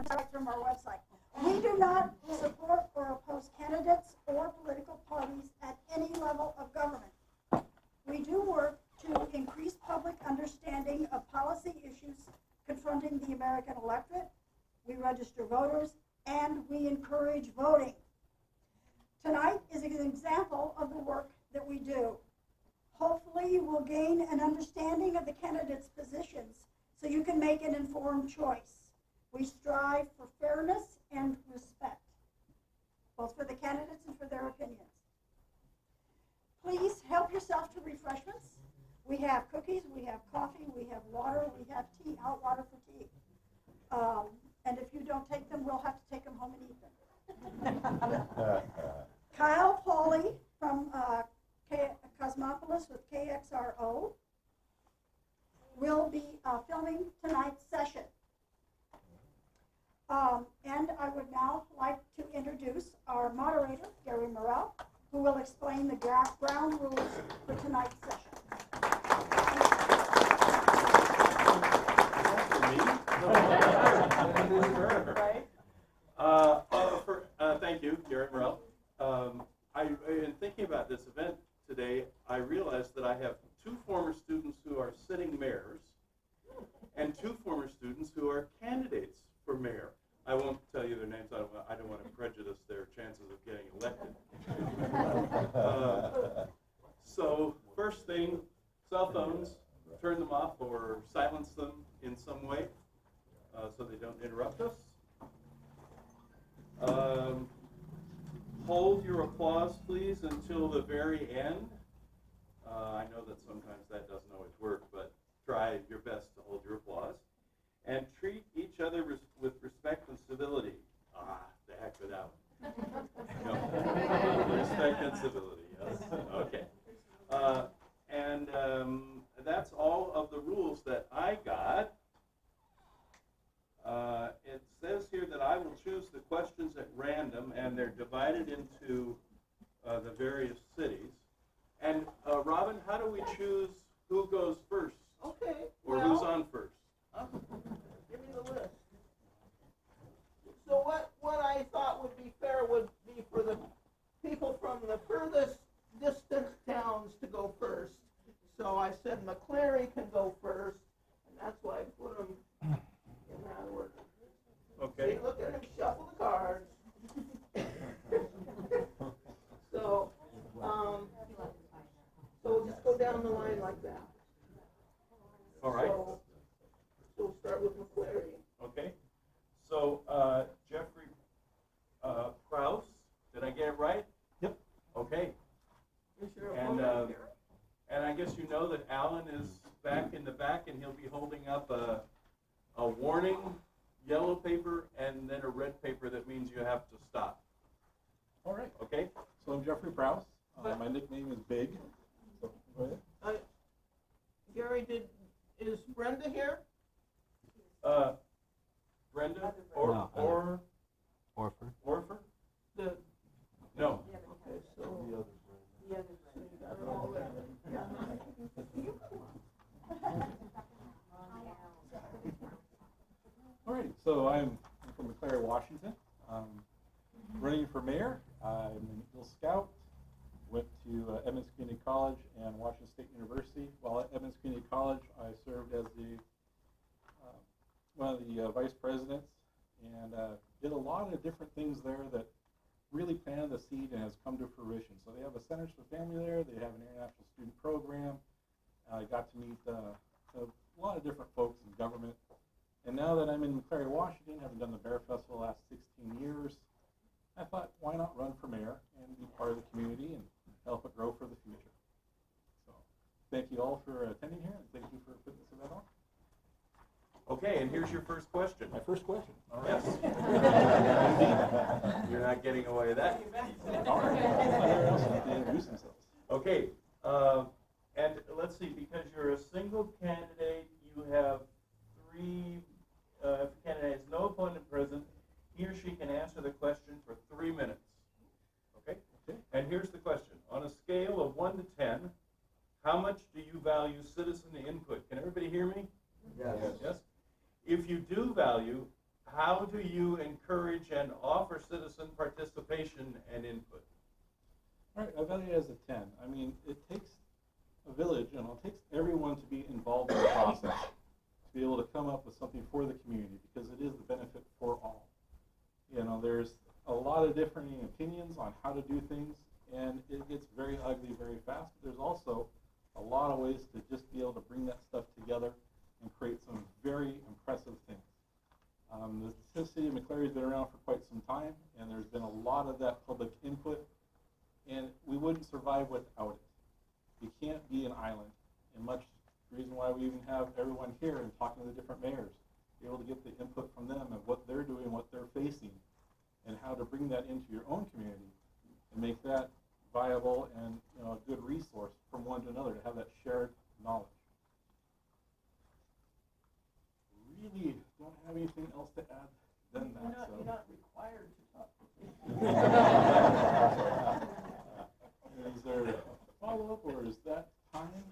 right from our website. We do not support or oppose candidates or political parties at any level of government. We do work to increase public understanding of policy issues confronting the American electorate. We register voters, and we encourage voting. Tonight is an example of the work that we do. Hopefully you will gain an understanding of the candidates' positions so you can make an informed choice. We strive for fairness and respect, both for the candidates and for their opinions. Please help yourself to refreshments. We have cookies, we have coffee, we have water, we have tea, hot water for tea. And if you don't take them, we'll have to take them home and eat them. Kyle Pauley from Cosmopolis with KXRO will be filming tonight's session. And I would now like to introduce our moderator, Gary Morrell, who will explain the ground rules for tonight's session. Thank you, Garrett Morrell. In thinking about this event today, I realized that I have 2 former students who are sitting mayors and 2 former students who are candidates for mayor. I won't tell you their names. I don't want to prejudice their chances of getting elected. So first thing, cell phones, turn them off or silence them in some way so they don't interrupt us. Hold your applause, please, until the very end. I know that sometimes that doesn't always work, but try your best to hold your applause. And treat each other with respect and civility. The heck with that one. No. Respect and civility, yes. Okay. And that's all of the rules that I got. It says here that I will choose the questions at random, and they're divided into the various cities. And Robin, how do we choose who goes first? Okay. Or who's on first? Give me the list. So what I thought would be fair would be for the people from the furthest distant towns to go first. So I said McCleary can go first, and that's why I put them in that order. Okay. See, look at him shuffle the cards. So we'll just go down the line like that. All right. So we'll start with McCleary. Okay. So Jeffrey Prowse, did I get it right? Yep. Okay. Is your And opponent and I guess you know that Alan is back in the back, and he'll be holding up a warning yellow paper and then a red paper that means you have to stop. All right. Okay. So I'm Jeffrey Prowse. My nickname is Big. So, go ahead. Gary, is Brenda here? Brenda No. or Orffer. Orffer? The No. okay, so you got it all there. All right. So I'm from McCleary, Washington. Running for mayor. I'm an Eagle Scout. Went to Edmonds Community College and Washington State University. While at Edmonds Community College, I served as the one of the vice presidents, and did a lot of different things there that really planted the seed and has come to fruition. So they have a Centers for Family there. They have an international student program. I got to meet a lot of different folks in government. And now that I'm in McCleary, Washington, having done the Bear Festival the last 16 years, I thought, why not run for mayor and be part of the community and help it grow for the future. So thank you all for attending here, and thank you for putting this event on. Okay, and here's your first question. My first question. All right. You're not getting away with that. All right. Everyone else needs to introduce themselves. Okay, and let's see, because you're a single candidate, you have 3 candidates, no opponent present. He or she can answer the question for 3 minutes. Okay? And here's the question. On a scale of 1 to 10, how much do you value citizen input? Can everybody hear me? Yes. Yes? If you do value, how do you encourage and offer citizen participation and input? All right, I value it as a 10. I mean, it takes a village, and it takes everyone to be involved in the process, to be able to come up with something for the community, because it is the benefit for all. You know, there's a lot of differing opinions on how to do things, and it gets very ugly very fast. There's also a lot of ways to just be able to bring that stuff together and create some very impressive things. The city of McCleary has been around for quite some time, and there's been a lot of that public input, and we wouldn't survive without it. You can't be an island, and much reason why we even have everyone here and talking to the different mayors, be able to get the input from them and what they're doing, what they're facing, and how to bring that into your own community and make that viable and, you know, a good resource from one to another to have that shared knowledge. Really don't have anything else to add than that. You're not required to talk to people. Is there a follow-up, or is that time?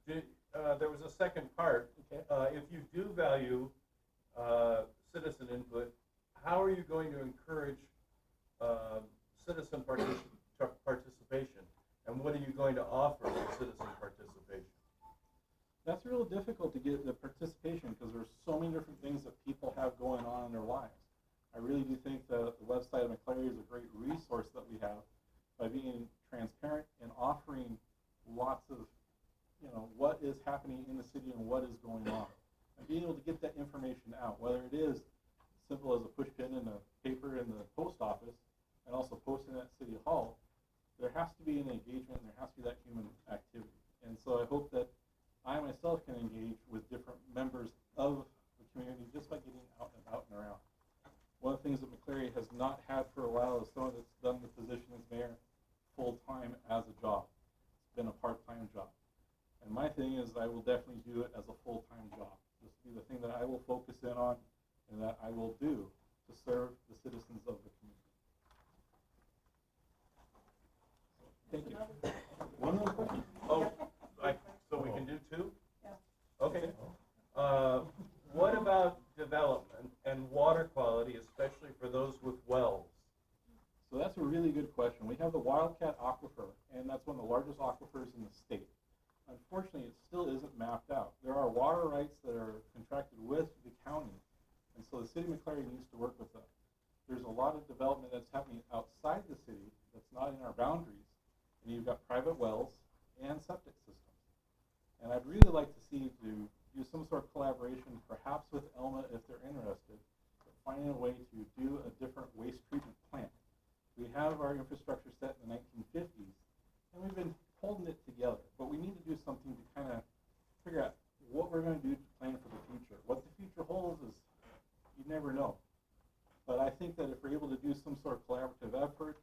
There was a second part. Okay. If you do value citizen input, how are you going to encourage citizen participation? And what are you going to offer for citizen participation? That's real difficult to get the participation because there's so many different things that people have going on in their lives. I really do think that the website of McCleary is a great resource that we have by being transparent and offering lots of, you know, what is happening in the city and what is going on. And being able to get that information out, whether it is simple as a push pin in the paper in the post office and also posting at City Hall, there has to be an engagement and there has to be that human activity. And so I hope that I myself can engage with different members of the community just by getting out and about and around. One of the things that McCleary has not had for a while is someone that's done the position as mayor full-time as a job. It's been a part-time job. And my thing is I will definitely do it as a full-time job. This will be the thing that I will focus in on and that I will do to serve the citizens of the community. Thank you. One more question. Oh, so we can do two? Yeah. Okay. What about development and water quality, especially for those with wells? So that's a really good question. We have the Wildcat Aquifer, and that's one of the largest aquifers in the state. Unfortunately, it still isn't mapped out. There are water rights that are contracted with the county, and so the city of McCleary needs to work with them. There's a lot of development that's happening outside the city that's not in our boundaries, and you've got private wells and septic systems. And I'd really like to see to do some sort of collaboration, perhaps with Elma if they're interested, but finding a way to do a different waste treatment plant. We have our infrastructure set in the 1950s, and we've been holding it together, but we need to do something to kind of figure out what we're going to do to plan for the future. What the future holds is, you never know. But I think that if we're able to do some sort of collaborative effort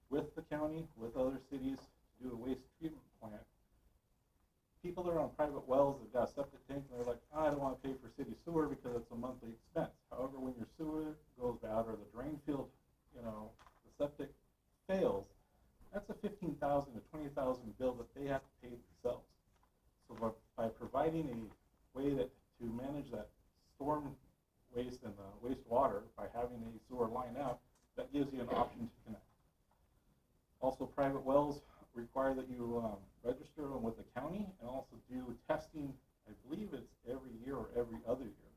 with the county, with other cities, to do a waste treatment plant, people that are on private wells that got a septic tank, and they're like, I don't want to pay for city sewer because it's a monthly expense. However, when your sewer goes bad or the drain field, you know, the septic fails, that's a $15,000 to $20,000 bill that they have to pay themselves. So by providing a way that to manage that storm waste and the wastewater by having a sewer line out, that gives you an option to connect. Also, private wells require that you register them with the county and also do testing, I believe it's every year or every other year,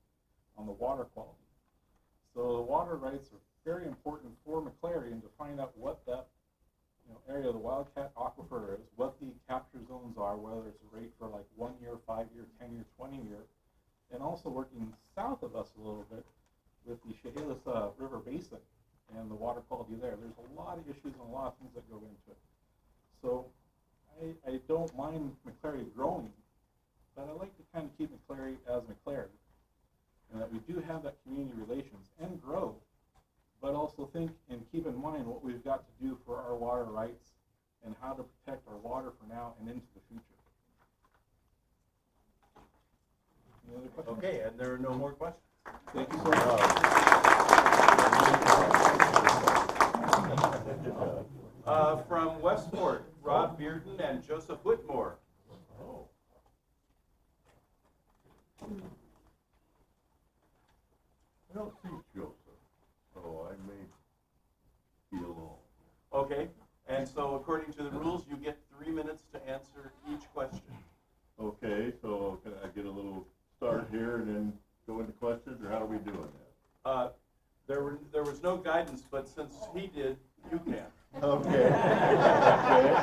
on the water quality. So the water rights are very important for McCleary, and to find out what that area of the Wildcat Aquifer is, what the capture zones are, whether it's a rate for like 1 year, 5 year, 10 year, 20 year, and also working south of us a little bit with the Schave River Basin and the water quality there. There's a lot of issues and a lot of things that go into it. So I don't mind McCleary growing, but I like to kind of keep McCleary as McCleary, and that we do have that community relations and grow, but also think and keep in mind what we've got to do for our water rights and how to protect our water for now and into the future. Any other questions? Okay, and there are no more questions. Thank you so much. From Westport, Rob Bearden and Joseph Whitmore. Okay, and so according to the rules, you get 3 minutes to answer each question. Okay, so can I get a little start here and then go into questions, or how are we doing that? There was no guidance, but since he did, you can. Okay. Okay.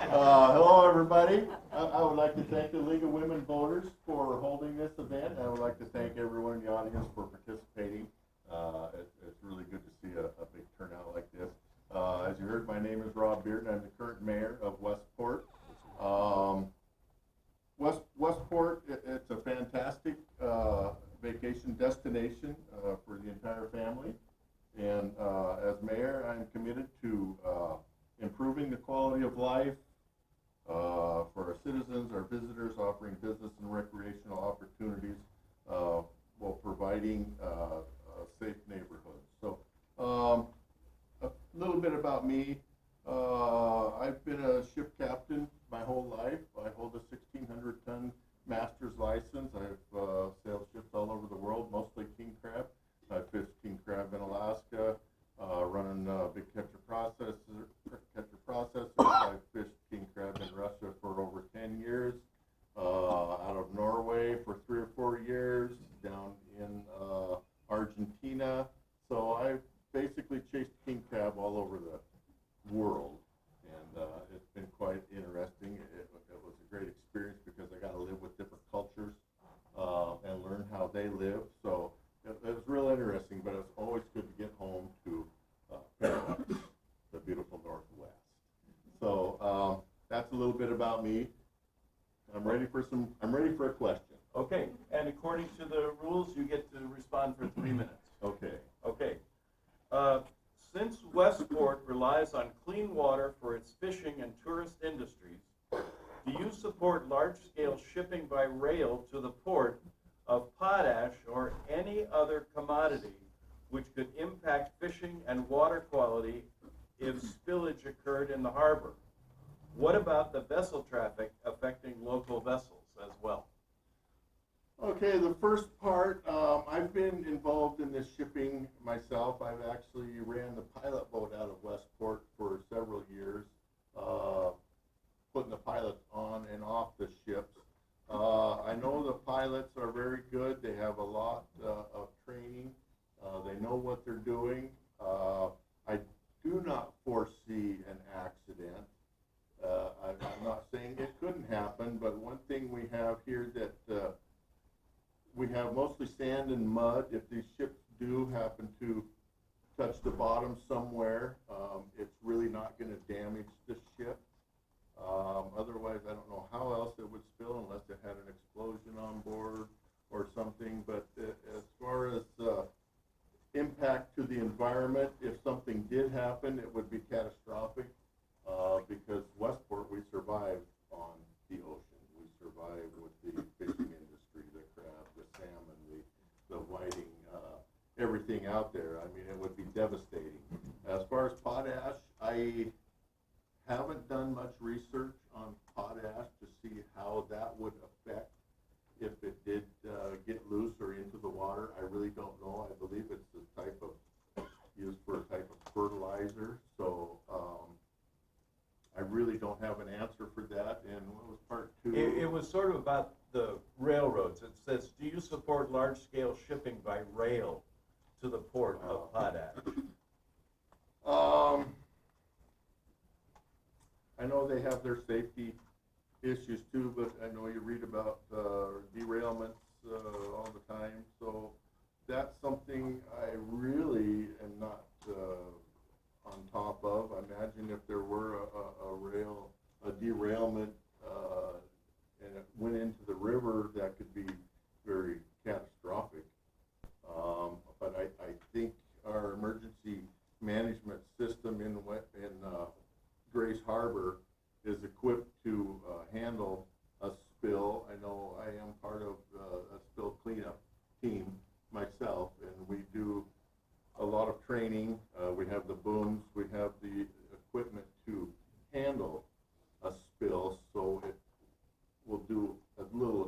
Hello, everybody. I would like to thank the League of Women Voters for holding this event. I would like to thank everyone in the audience for participating. It's really good to see a big turnout like this. As you heard, my name is Rob Bearden. I'm the current mayor of Westport. Westport, it's a fantastic vacation destination for the entire family. And as mayor, I'm committed to improving the quality of life for our citizens, our visitors, offering business and recreational opportunities while providing safe neighborhoods. So a little bit about me. I've been a ship captain my whole life. I hold a 1,600-ton master's license. I've sailed ships all over the world, mostly king crab. I fished king crab in Alaska, running big catcher processors. I've fished king crab in Russia for over 10 years, out of Norway for 3 or 4 years, down in Argentina. So I've basically chased king crab all over the world, and it's been quite interesting. It was a great experience because I got to live with different cultures and learn how they live. So it was real interesting, but it's always good to get home to Paradise, the beautiful Northwest. So that's a little bit about me. I'm ready for a question. Okay, and according to the rules, you get to respond for 3 minutes. Okay. Okay. Since Westport relies on clean water for its fishing and tourist industries, do you support large-scale shipping by rail to the port of potash or any other commodity which could impact fishing and water quality if spillage occurred in the harbor? What about the vessel traffic affecting local vessels as well? Okay, the first part, I've been involved in this shipping myself. I've actually ran the pilot boat out of Westport for several years, putting the pilots on and off the ships. I know the pilots are very good. They have a lot of training. They know what they're doing. I do not foresee an accident. I'm not saying it couldn't happen, but one thing we have here that we have mostly sand and mud. If these ships do happen to touch the bottom somewhere, it's really not going to damage the ship. Otherwise, I don't know how else it would spill unless it had an explosion on board or something. But as far as impact to the environment, if something did happen, it would be catastrophic because Westport, we survive on the ocean. We survive with the fishing industry, the crab, the salmon, the whiting, everything out there. I mean, it would be devastating. As far as potash, I haven't done much research on potash to see how that would affect if it did get loose or into the water. I really don't know. I believe it's a type of, used for a type of fertilizer. So I really don't have an answer for that. And what was part two? It was sort of about the railroads. It says, do you support large-scale shipping by rail to the port of potash? I know they have their safety issues too, but I know you read about derailments all the time. So that's something I really am not on top of. I imagine if there were a derailment and it went into the river, that could be very catastrophic. But I think our emergency management system in Grace Harbor is equipped to handle a spill. I know I am part of a spill cleanup team myself, and we do a lot of training. We have the booms, we have the equipment to handle a spill, so it will do as little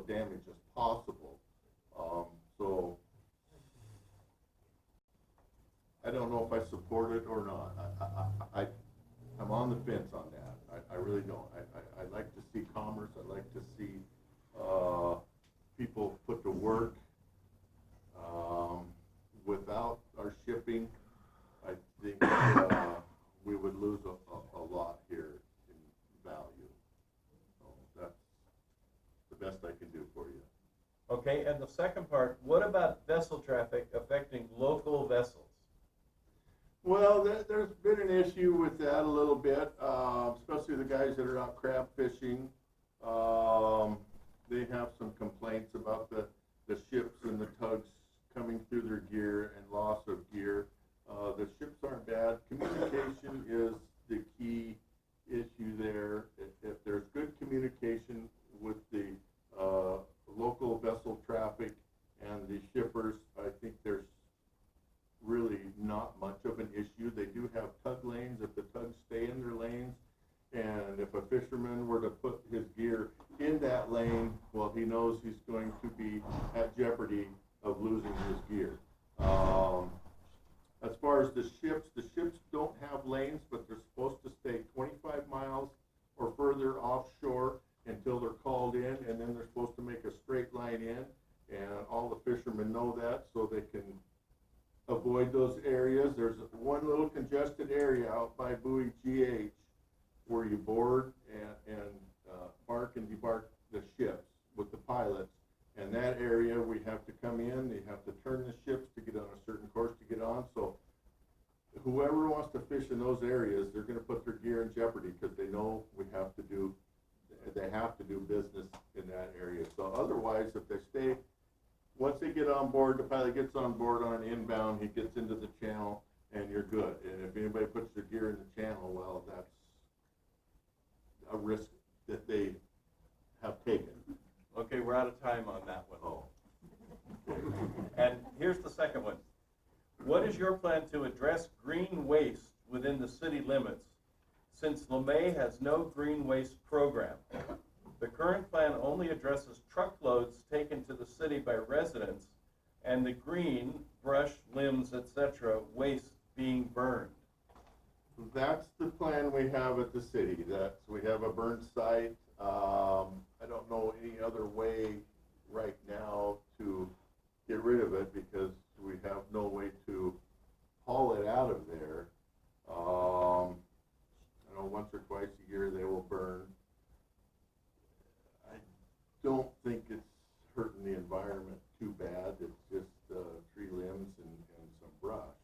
the best I can do for you. Okay, and the second part, what about vessel traffic affecting local vessels? Well, there's been an issue with that a little bit, especially the guys that are out crab fishing. They have some complaints about the ships and the tugs coming through their gear and loss of gear. The ships aren't bad. Communication is the key issue there. If there's good communication with the local vessel traffic and the shippers, I think there's really not much of an issue. They do have tug lanes. If the tugs stay in their lanes, and if a fisherman were to put his gear in that lane, well, he knows he's going to be at jeopardy of losing his gear. As far as the ships don't have lanes, but they're supposed to stay 25 miles or further offshore until they're called in, and then they're supposed to make a straight line in, and all the fishermen know that, so they can avoid those areas. There's one little congested area out by buoy GH where you board and bark and debark the ships with the pilots. And that area, we have to come in, they have to turn the ships to get on a certain course to get on. So whoever wants to fish in those areas, they're going to put their gear in jeopardy because they know they have to do business in that area. So otherwise, if they stay, once they get on board, the pilot gets on board on an inbound, he gets into the channel, and you're good. And if anybody puts their gear in the channel, well, that's a risk that they have taken. Okay, we're out of time on that one. Oh. And here's the second one. What is your plan to address green waste within the city limits, since LeMay has no green waste program? The current plan only addresses truckloads taken to the city by residents and the green, brush, limbs, etc. waste being burned. That's the plan we have at the city. We have a burn site. I don't know any other way right now to get rid of it because we have no way to haul it out of there. I know once or twice a year they will burn. I don't think it's hurting the environment too bad. It's just tree limbs and some brush.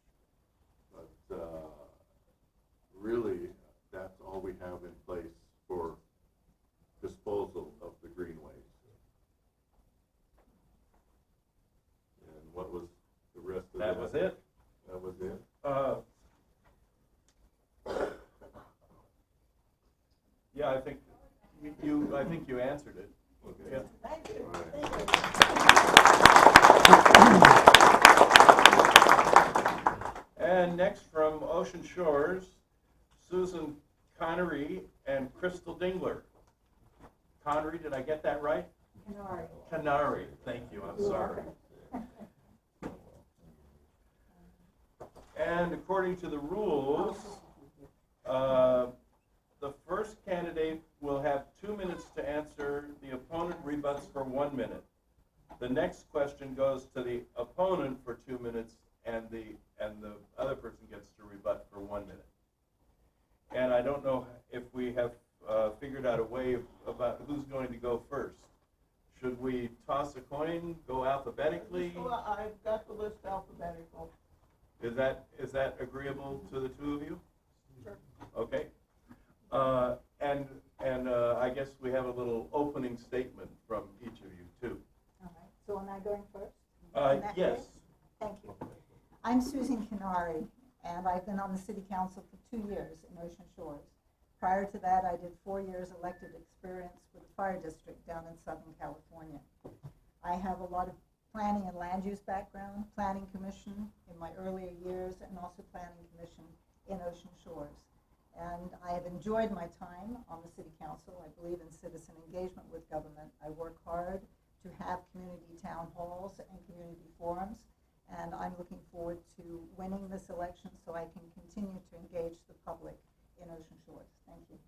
But really, that's all we have in place for disposal of the green waste. And what was the rest of that? That was it. That was it? Yeah, I think you answered it. Okay. Yeah. Thank you. All right. Thank you. And next from Ocean Shores, Susan Conniry and Crystal Dingler. Conniry, did I get that right? Conniry. Conniry, thank you, I'm sorry. And according to the rules, the first candidate will have 2 minutes to answer. The opponent rebuts for 1 minute. The next question goes to the opponent for 2 minutes, and the other person gets to rebut for 1 minute. And I don't know if we have figured out a way about who's going to go first. Should we toss a coin, go alphabetically? Well, I've got the list alphabetical. Is that agreeable to the two of you? Sure. Okay. And I guess we have a little opening statement from each of you too. All right, so am I going first? In that Yes. case? Thank you. I'm Susan Conniry, and I've been on the city council for 2 years in Ocean Shores. Prior to that, I did 4 years elected experience with the fire district down in Southern California. I have a lot of planning and land use background, planning commission in my earlier years, and also planning commission in Ocean Shores. And I have enjoyed my time on the city council. I believe in citizen engagement with government. I work hard to have community town halls and community forums, and I'm looking forward to winning this election so I can continue to engage the public in Ocean Shores. Thank you.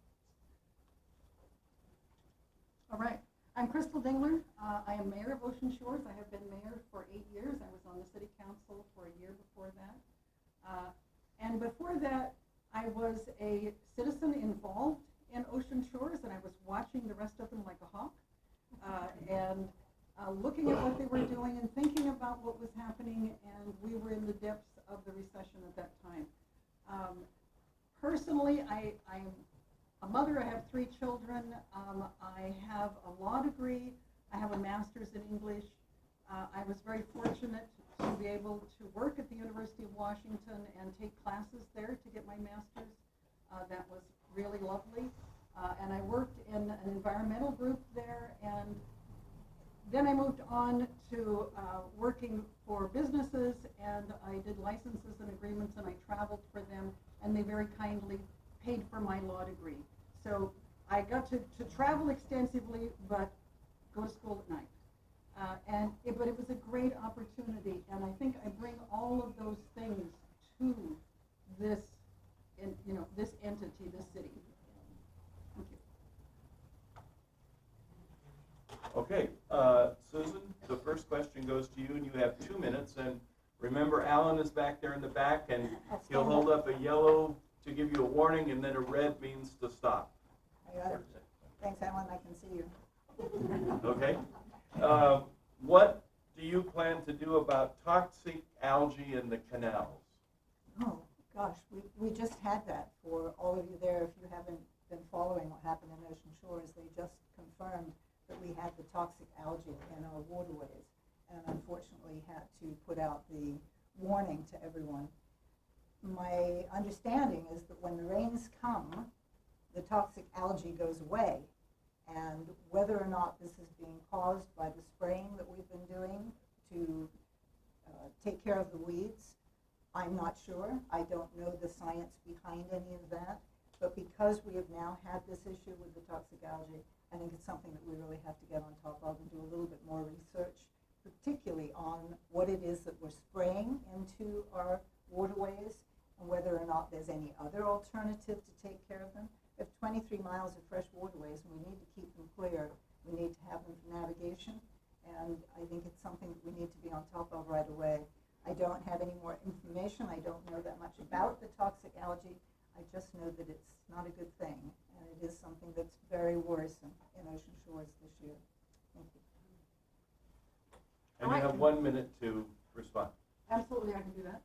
All right. I'm Crystal Dingler. I am mayor of Ocean Shores. I have been mayor for 8 years. I was on the city council for a year before that. And before that, I was a citizen involved in Ocean Shores, and I was watching the rest of them like a hawk. and looking at what they were doing and thinking about what was happening, and we were in the depths of the recession at that time. Personally, I'm a mother. I have 3 children. I have a law degree. I have a master's in English. I was very fortunate to be able to work at the University of Washington and take classes there to get my master's. That was really lovely. And I worked in an environmental group there, and then I moved on to working for businesses, and I did licenses and agreements, and I traveled for them, and they very kindly paid for my law degree. So I got to travel extensively, but go to school at night. But it was a great opportunity, and I think I bring all of those things to this, this entity, this city. Thank you. Okay, Susan, the first question goes to you, and you have 2 minutes. And remember, Alan is back there in the back, and he'll hold up a yellow to give you a warning, and then a red means to stop. I got it. Thanks, Alan. I can see you. Okay. What do you plan to do about toxic algae in the canals? Oh, gosh, we just had that for all of you there. If you haven't been following what happened in Ocean Shores, they just confirmed that we had the toxic algae in our waterways, and unfortunately had to put out the warning to everyone. My understanding is that when the rains come, the toxic algae goes away, and whether or not this is being caused by the spraying that we've been doing to take care of the weeds, I'm not sure. I don't know the science behind any of that, but because we have now had this issue with the toxic algae, I think it's something that we really have to get on top of and do a little bit more research, particularly on what it is that we're spraying into our waterways and whether or not there's any other alternative to take care of them. We have 23 miles of fresh waterways, and we need to keep them clear. We need to have them for navigation, and I think it's something that we need to be on top of right away. I don't have any more information. I don't know that much about the toxic algae. I just know that it's not a good thing, and it is something that's very worrisome in Ocean Shores this year. Thank you. And you have 1 minute to respond. Absolutely, I can do that.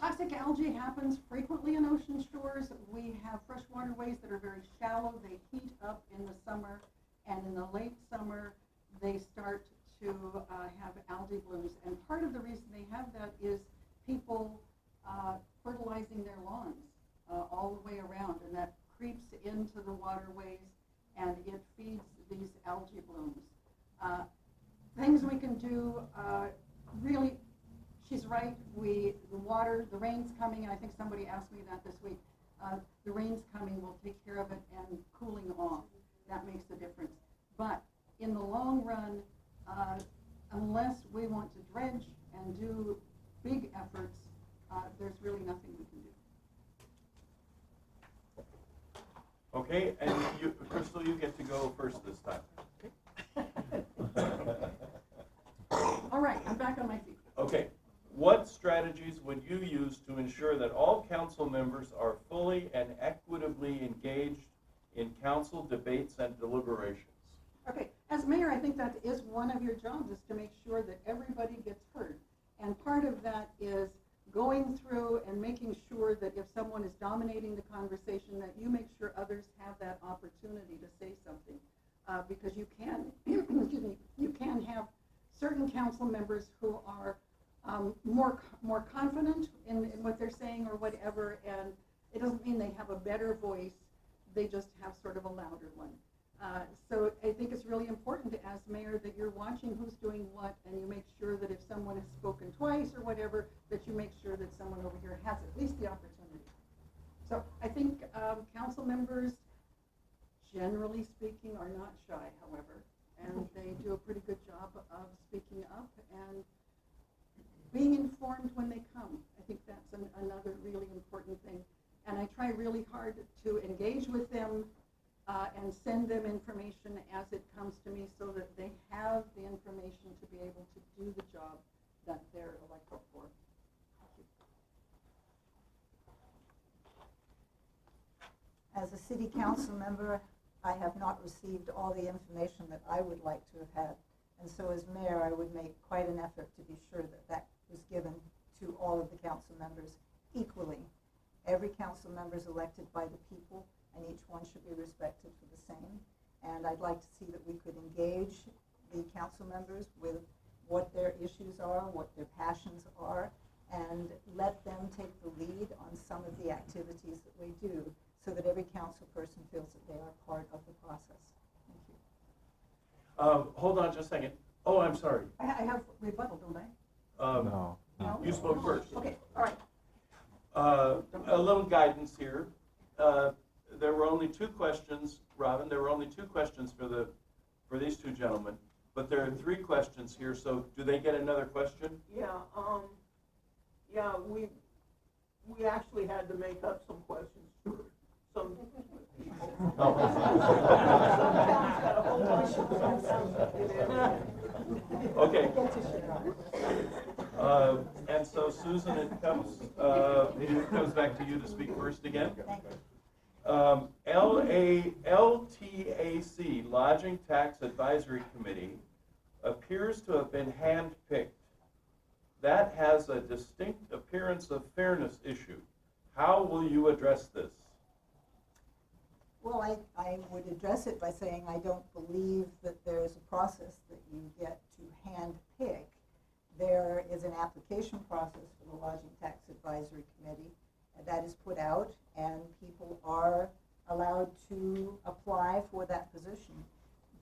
Toxic algae happens frequently in Ocean Shores. We have fresh waterways that are very shallow. They heat up in the summer, and in the late summer, they start to have algae blooms. And part of the reason they have that is people fertilizing their lawns all the way around, and that creeps into the waterways, and it feeds these algae blooms. Things we can do, really, she's right, the rain's coming, and I think somebody asked me that this week. The rain's coming, we'll take care of it, and cooling off. That makes a difference. But in the long run, unless we want to dredge and do big efforts, there's really nothing we can do. Okay, and you, Crystal, you get to go first this time. All right, I'm back on my feet. Okay, what strategies would you use to ensure that all council members are fully and equitably engaged in council debates and deliberations? Okay, as mayor, I think that is one of your jobs, is to make sure that everybody gets heard. And part of that is going through and making sure that if someone is dominating the conversation, that you make sure others have that opportunity to say something. Because you can, excuse me, you can have certain council members who are more confident in what they're saying or whatever, and it doesn't mean they have a better voice, they just have sort of a louder one. So I think it's really important as mayor that you're watching who's doing what, and you make sure that if someone has spoken twice or whatever, that you make sure that someone over here has at least the opportunity. So I think council members, generally speaking, are not shy, however, and they do a pretty good job of speaking up and being informed when they come. I think that's another really important thing. And I try really hard to engage with them and send them information as it comes to me so that they have the information to be able to do the job that they're elected for. As a city council member, I have not received all the information that I would like to have had. And so as mayor, I would make quite an effort to be sure that that was given to all of the council members equally. Every council member is elected by the people, and each one should be respected for the same. And I'd like to see that we could engage the council members with what their issues are, what their passions are, and let them take the lead on some of the activities that we do, so that every council person feels that they are part of the process. Thank you. Hold on just a second. Oh, I'm sorry. I have rebuttal, don't I? No. No? You spoke first. Okay, all right. A little guidance here. There were only 2 questions, Robin. There were only 2 questions for these 2 gentlemen, but there are 3 questions here. So, do they get another question? Yeah, we actually had to make up some questions for some people. Oh. Some towns got a whole bunch of some towns that did everything. Okay. And so, Susan, it comes back to you to speak first again. LTAC, Lodging Tax Advisory Committee, appears to have been handpicked. That has a distinct appearance of fairness issue. How will you address this? Well, I would address it by saying I don't believe that there is a process that you get to hand pick. There is an application process for the Lodging Tax Advisory Committee that is put out, and people are allowed to apply for that position.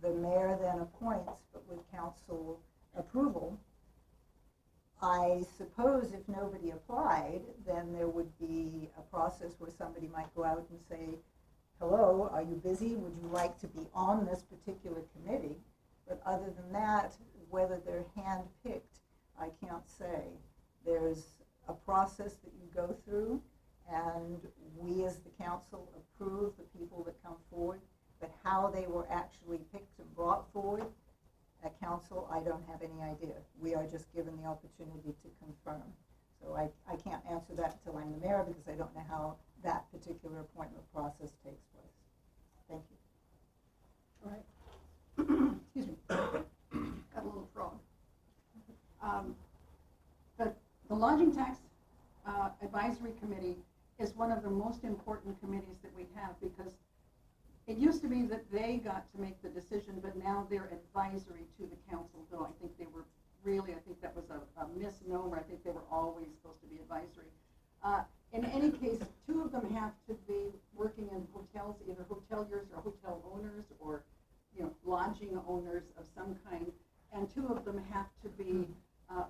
The mayor then appoints, but with council approval. I suppose if nobody applied, then there would be a process where somebody might go out and say, hello, are you busy? Would you like to be on this particular committee? But other than that, whether they're hand-picked, I can't say. There's a process that you go through, and we as the council approve the people that come forward, but how they were actually picked and brought forward at council, I don't have any idea. We are just given the opportunity to confirm. So I can't answer that until I'm the mayor, because I don't know how that particular appointment process takes place. Thank you. All right. Excuse me. Got a little frog. The Lodging Tax Advisory Committee is one of the most important committees that we have, because it used to be that they got to make the decision, but now they're advisory to the council, though I think they were really, I think that was a misnomer. I think they were always supposed to be advisory. In any case, 2 of them have to be working in hotels, either hoteliers or hotel owners, or lodging owners of some kind, and 2 of them have to be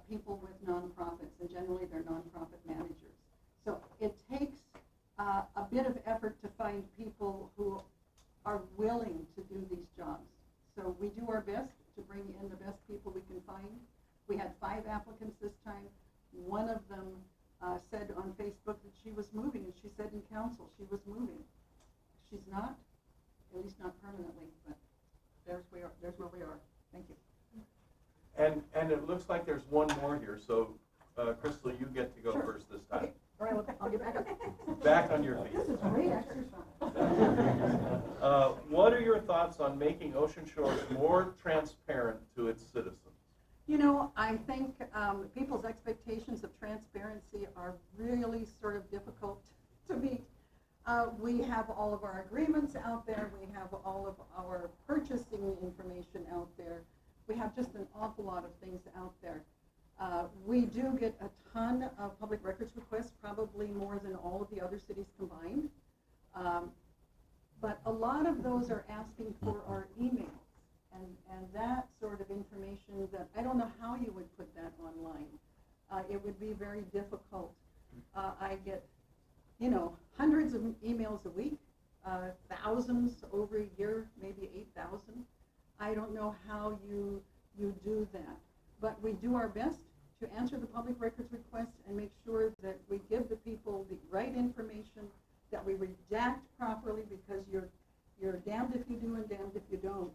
people with nonprofits, and generally they're nonprofit managers. So it takes a bit of effort to find people who are willing to do these jobs. So we do our best to bring in the best people we can find. We had 5 applicants this time. One of them said on Facebook that she was moving, and she said in council she was moving. She's not, at least not permanently, but there's where we are. Thank you. And it looks like there's one more here, so Crystal, you get to go Sure. first this time. Okay. All right, I'll get back up. Back on your feet. This is great exercise. What are your thoughts on making Ocean Shores more transparent to its citizens? I think people's expectations of transparency are really sort of difficult to meet. We have all of our agreements out there. We have all of our purchasing information out there. We have just an awful lot of things out there. We do get a ton of public records requests, probably more than all of the other cities combined. But a lot of those are asking for our emails. And that sort of information, that I don't know how you would put that online. It would be very difficult. I get, hundreds of emails a week, thousands over a year, maybe 8,000. I don't know how you do that. But we do our best to answer the public records requests and make sure that we give the people the right information, that we redact properly, because you're damned if you do and damned if you don't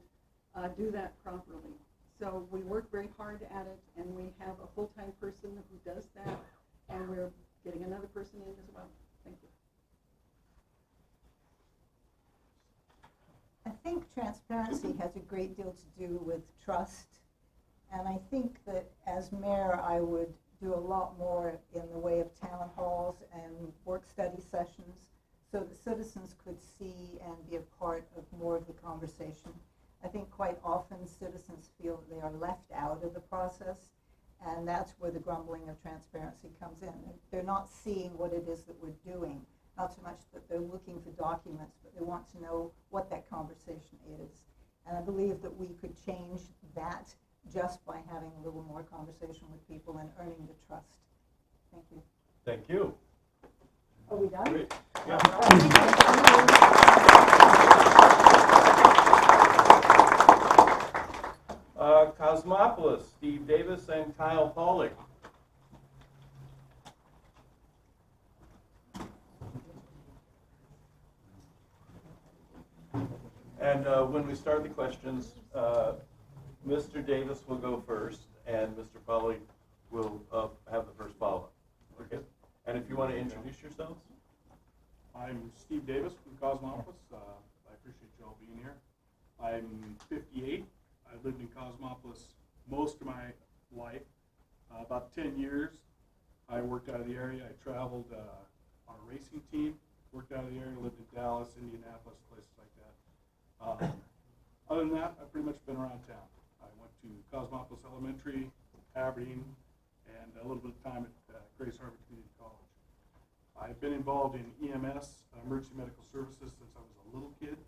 do that properly. So we work very hard at it, and we have a full-time person who does that, and we're getting another person in as well. Thank you. I think transparency has a great deal to do with trust. And I think that as mayor, I would do a lot more in the way of town halls and work study sessions so that citizens could see and be a part of more of the conversation. I think quite often citizens feel that they are left out of the process, and that's where the grumbling of transparency comes in. They're not seeing what it is that we're doing, not so much that they're looking for documents, but they want to know what that conversation is. And I believe that we could change that just by having a little more conversation with people and earning the trust. Thank you. Thank you. Are we done? Great. Yeah. Cosmopolis, Steve Davis and Kyle Pauley. And when we start the questions, Mr. Davis will go first, and Mr. Pauley will have the first follow-up. Okay. And if you want to introduce yourselves. I'm Steve Davis from Cosmopolis. I appreciate you all being here. I'm 58. I lived in Cosmopolis most of my life. About 10 years, I worked out of the area. I traveled on a racing team, worked out of the area, lived in Dallas, Indianapolis, places like that. Other than that, I've pretty much been around town. I went to Cosmopolis Elementary, Aberdeen, and a little bit of time at Grace Harbor Community College. I've been involved in EMS, emergency medical services, since I was a little kid,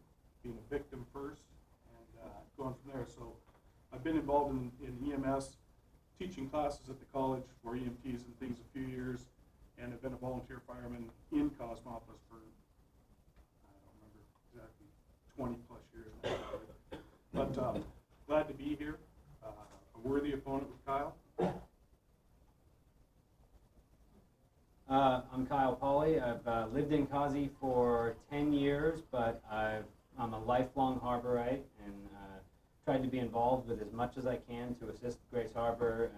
being a victim first, and going from there. So I've been involved in EMS, teaching classes at the college for EMTs and things a few years, and I've been a volunteer fireman in Cosmopolis for, I don't remember exactly, 20 plus years now. But glad to be here. A worthy opponent with Kyle. I'm Kyle Pauley. I've lived in Causey for 10 years, but I'm a lifelong harborite and tried to be involved with as much as I can to assist Grace Harbor.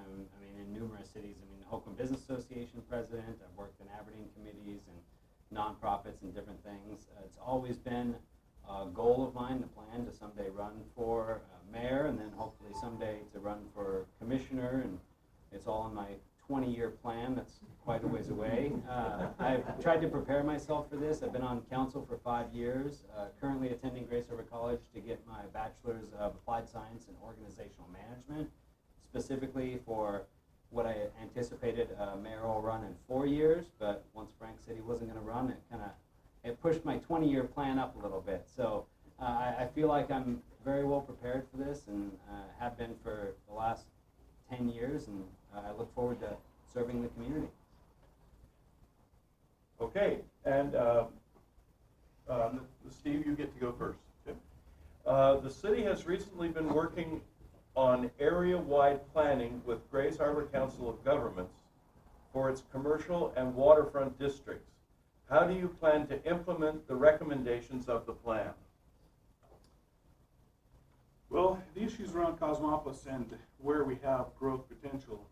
In numerous cities. Hoquiam Business Association president. I've worked in Aberdeen committees and nonprofits and different things. It's always been a goal of mine, the plan to someday run for mayor and then hopefully someday to run for commissioner, and it's all in my 20-year plan. That's quite a ways away. I've tried to prepare myself for this. I've been on council for 5 years, currently attending Grace Harbor College to get my bachelor's of applied science and organizational management, specifically for what I anticipated a mayoral run in 4 years, but once Frank said he wasn't going to run, it pushed my 20-year plan up a little bit. So I feel like I'm very well prepared for this and have been for the last 10 years, and I look forward to serving the community. Okay, and Steve, you get to go first. Okay. The city has recently been working on area-wide planning with Grace Harbor Council of Governments for its commercial and waterfront districts. How do you plan to implement the recommendations of the plan? Well, the issues around Cosmopolis and where we have growth potential,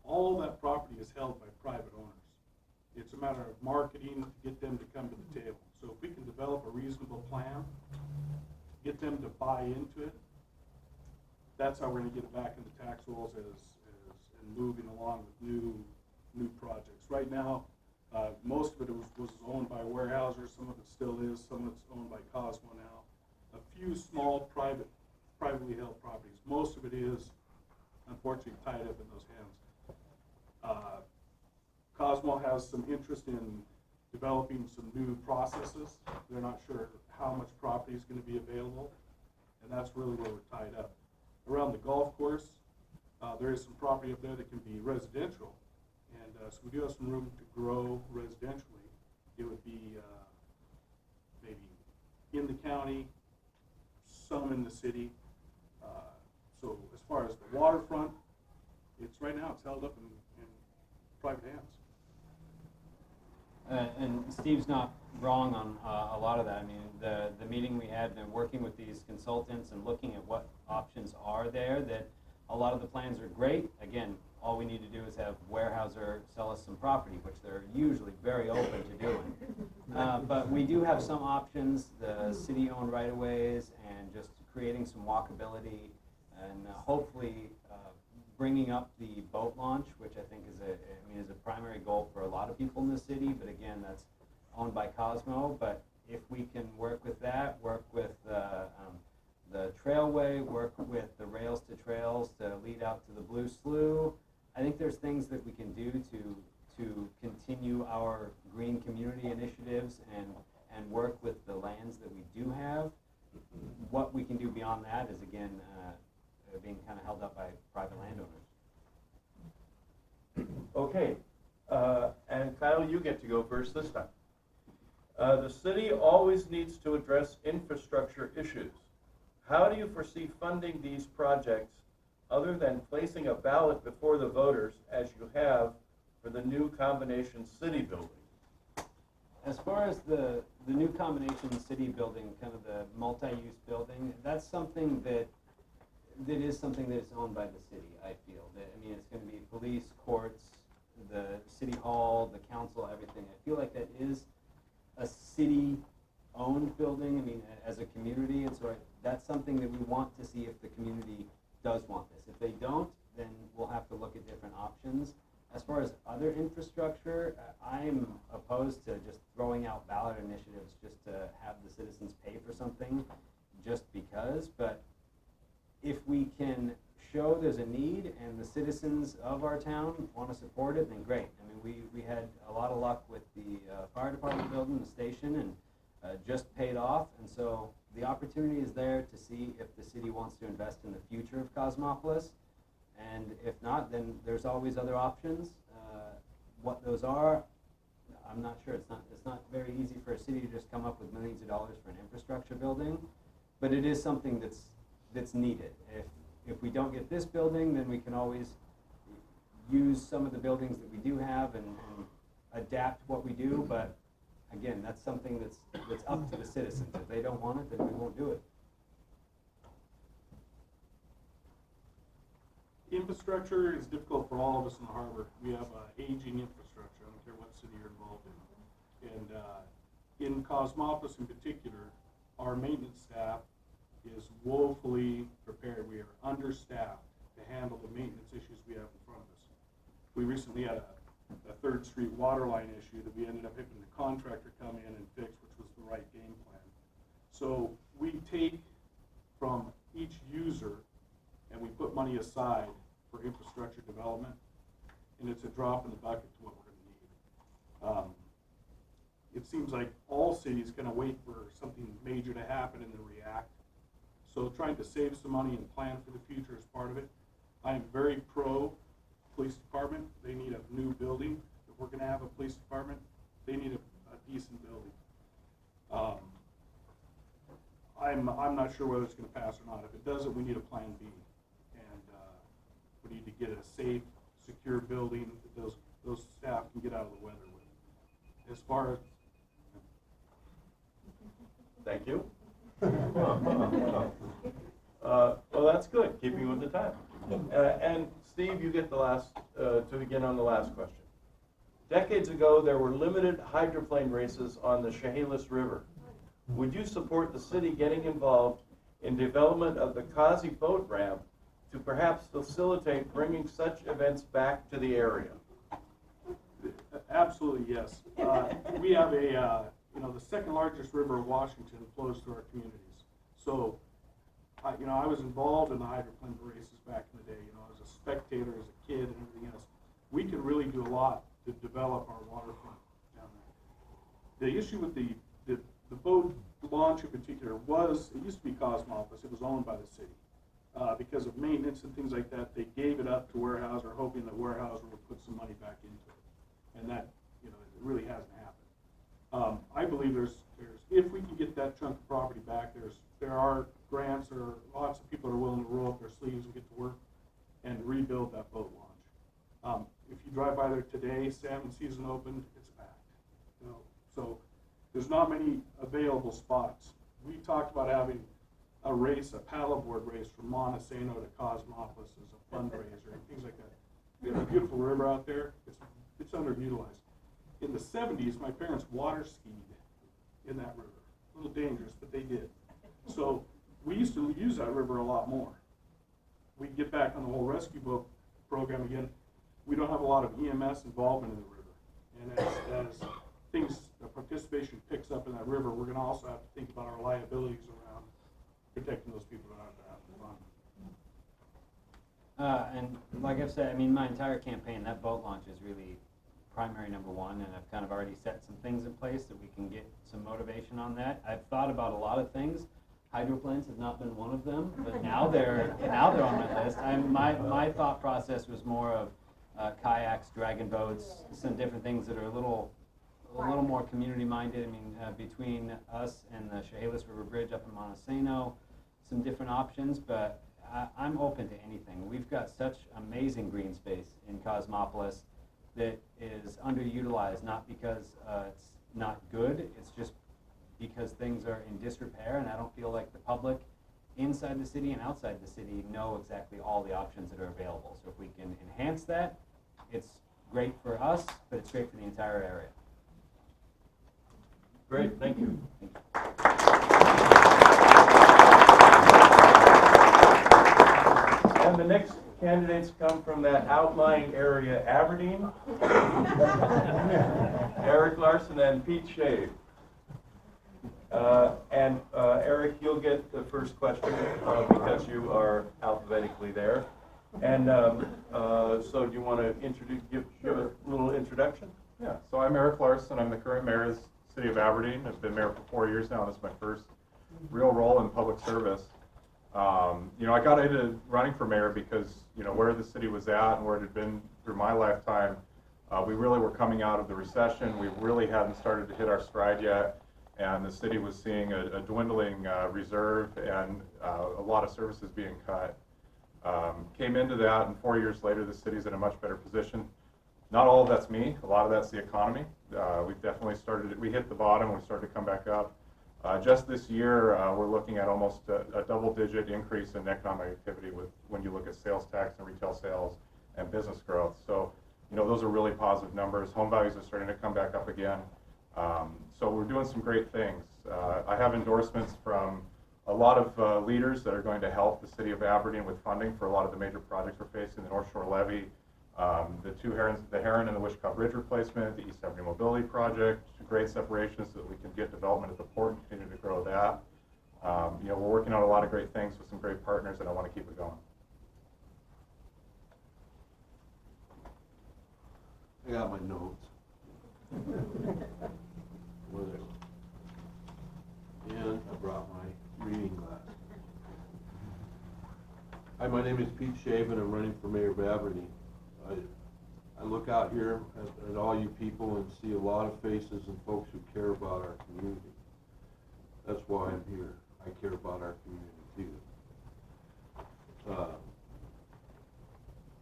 all that property is held by private owners. It's a matter of marketing to get them to come to the table. So if we can develop a reasonable plan, get them to buy into it, that's how we're going to get it back into tax rolls and moving along with new projects. Right now, most of it was owned by Weyerhaeuser. Some of it still is. Some of it's owned by Cosmo now. A few small privately held properties. Most of it is, unfortunately, tied up in those hands. Cosmo has some interest in developing some new processes. They're not sure how much property is going to be available, and that's really where we're tied up. Around the golf course, there is some property up there that can be residential, and so we do have some room to grow residentially. It would be maybe in the county, some in the city. So as far as the waterfront, right now it's held up in private hands. And Steve's not wrong on a lot of that. The meeting we had and working with these consultants and looking at what options are there, that a lot of the plans are great. Again, all we need to do is have Weyerhaeuser sell us some property, which they're usually very open to doing. But we do have some options, the city-owned right-of-ways, and just creating some walkability, and hopefully bringing up the boat launch, which I think is a primary goal for a lot of people in the city. But again, that's owned by Cosmo. But if we can work with that, work with the trailway, work with the rails to trails to lead out to the Blue Slough, I think there's things that we can do to continue our green community initiatives and work with the lands that we do have. What we can do beyond that is, again, being kind of held up by private landowners. Okay, and Kyle, you get to go first this time. The city always needs to address infrastructure issues. How do you foresee funding these projects other than placing a ballot before the voters as you have for the new combination city building? As far as the new combination city building, kind of the multi-use building, that's something that is something that is owned by the city, I feel. It's going to be police, courts, the city hall, the council, everything. I feel like that is a city-owned building, as a community, and so that's something that we want to see if the community does want this. If they don't, then we'll have to look at different options. As far as other infrastructure, I'm opposed to just throwing out ballot initiatives just to have the citizens pay for something just because, but if we can show there's a need and the citizens of our town want to support it, then great. We had a lot of luck with the fire department building, the station, and just paid off, and so the opportunity is there to see if the city wants to invest in the future of Cosmopolis, and if not, then there's always other options. What those are, I'm not sure. It's not very easy for a city to just come up with millions of dollars for an infrastructure building, but it is something that's needed. If we don't get this building, then we can always use some of the buildings that we do have and adapt what we do, but again, that's something that's up to the citizens. If they don't want it, then we won't do it. Infrastructure is difficult for all of us in the harbor. We have aging infrastructure. I don't care what city you're involved in. And in Cosmopolis in particular, our maintenance staff is woefully prepared. We are understaffed to handle the maintenance issues we have in front of us. We recently had a 3rd Street water line issue that we ended up having the contractor come in and fix, which was the right game plan. So we take from each user and we put money aside for infrastructure development, and it's a drop in the bucket to what we're going to need. It seems like all cities kind of wait for something major to happen and then react. So trying to save some money and plan for the future is part of it. I am very pro police department. They need a new building. If we're going to have a police department, they need a decent building. I'm not sure whether it's going to pass or not. If it doesn't, we need a plan B, and we need to get a safe, secure building that those staff can get out of the weather with. As far as Thank you. Well, that's good, keeping with the time. And Steve, you get the last, to begin on the last question. Decades ago, there were limited hydroplane races on the Chehalis River. Would you support the city getting involved in development of the Causey boat ramp to perhaps facilitate bringing such events back to the area? Absolutely, yes. We have the 2nd largest river of Washington flows through our communities. So, I was involved in the hydroplane races back in the day, as a spectator, as a kid, and everything else. We can really do a lot to develop our waterfront down there. The issue with the boat launch in particular it used to be Cosmopolis. It was owned by the city. Because of maintenance and things like that, they gave it up to Weyerhaeuser, hoping that Weyerhaeuser would put some money back into it. And that, it really hasn't happened. I believe if we can get that chunk of property back, there are grants, or lots of people are willing to roll up their sleeves and get to work and rebuild that boat launch. If you drive by there today, salmon season opened, it's packed. So there's not many available spots. We talked about having a race, a paddleboard race from Montesano to Cosmopolis as a fundraiser and things like that. We have a beautiful river out there. It's underutilized. In the 70s, my parents water skied in that river. A little dangerous, but they did. So we used to use that river a lot more. We get back on the whole rescue boat program again. We don't have a lot of EMS involvement in the river. And as things, the participation picks up in that river, we're gonna also have to think about our liabilities around protecting those people that have fun. And like I've said, I mean, my entire campaign, that boat launch is really primary number one, and I've kind of already set some things in place that we can get some motivation on that. I've thought about a lot of things. Hydroplanes have not been one of them, but now they're on my list. My thought process was more of kayaks, dragon boats, some different things that are a little more community minded. I mean, between us and the Schave River Bridge up in Montesano, some different options, but I'm open to anything. We've got such amazing green space in Cosmopolis that is underutilized, not because it's not good, it's just because things are in disrepair, and I don't feel like the public inside the city and outside the city know exactly all the options that are available. So if we can enhance that, it's great for us, but it's great for the entire area. Great, thank you. And the next candidates come from that outlying area, Aberdeen. Erik Larson and Pete Schave. Erik, you'll get the first question because you are alphabetically there. And so do you want to give a little introduction? Yeah, so I'm Erik Larson. I'm the current mayor of the city of Aberdeen. I've been mayor for 4 years now. This is my first real role in public service. I got into running for mayor because, where the city was at and where it had been through my lifetime, we really were coming out of the recession. We really hadn't started to hit our stride yet, and the city was seeing a dwindling reserve and a lot of services being cut. Came into that, and 4 years later, the city's in a much better position. Not all of that's me. A lot of that's the economy. We've definitely we hit the bottom, we started to come back up. Just this year, we're looking at almost a double-digit increase in economic activity when you look at sales tax and retail sales and business growth. So, those are really positive numbers. Home values are starting to come back up again. So we're doing some great things. I have endorsements from a lot of leaders that are going to help the city of Aberdeen with funding for a lot of the major projects we're facing, the North Shore Levee, the Heron and the Wishkop Bridge replacement, the East Aberdeen Mobility Project, great separations so that we can get development at the port and continue to grow that. We're working on a lot of great things with some great partners, and I want to keep it going. I got my notes. Whatever. And I brought my reading glasses. Hi, my name is Pete Schave, and I'm running for mayor of Aberdeen. I look out here at all you people and see a lot of faces and folks who care about our community. That's why I'm here. I care about our community too.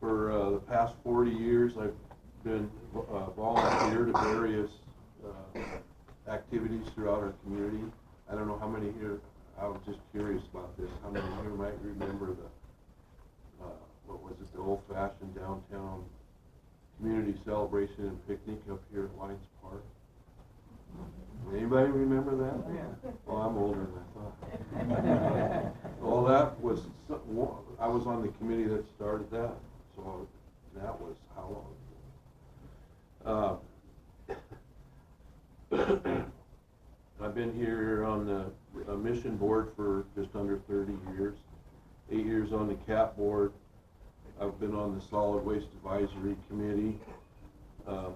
For the past 40 years, I've been volunteered at various activities throughout our community. I don't know how many here, I was just curious about this, how many here might remember the the old-fashioned downtown community celebration and picnic up here at Lions Park? Anybody remember that? Yeah. Well, I'm older than I thought. Well, that was, I was on the committee that started that, so that was how long? I've been here on the mission board for just under 30 years, 8 years on the CAP board. I've been on the Solid Waste Advisory Committee. Oh,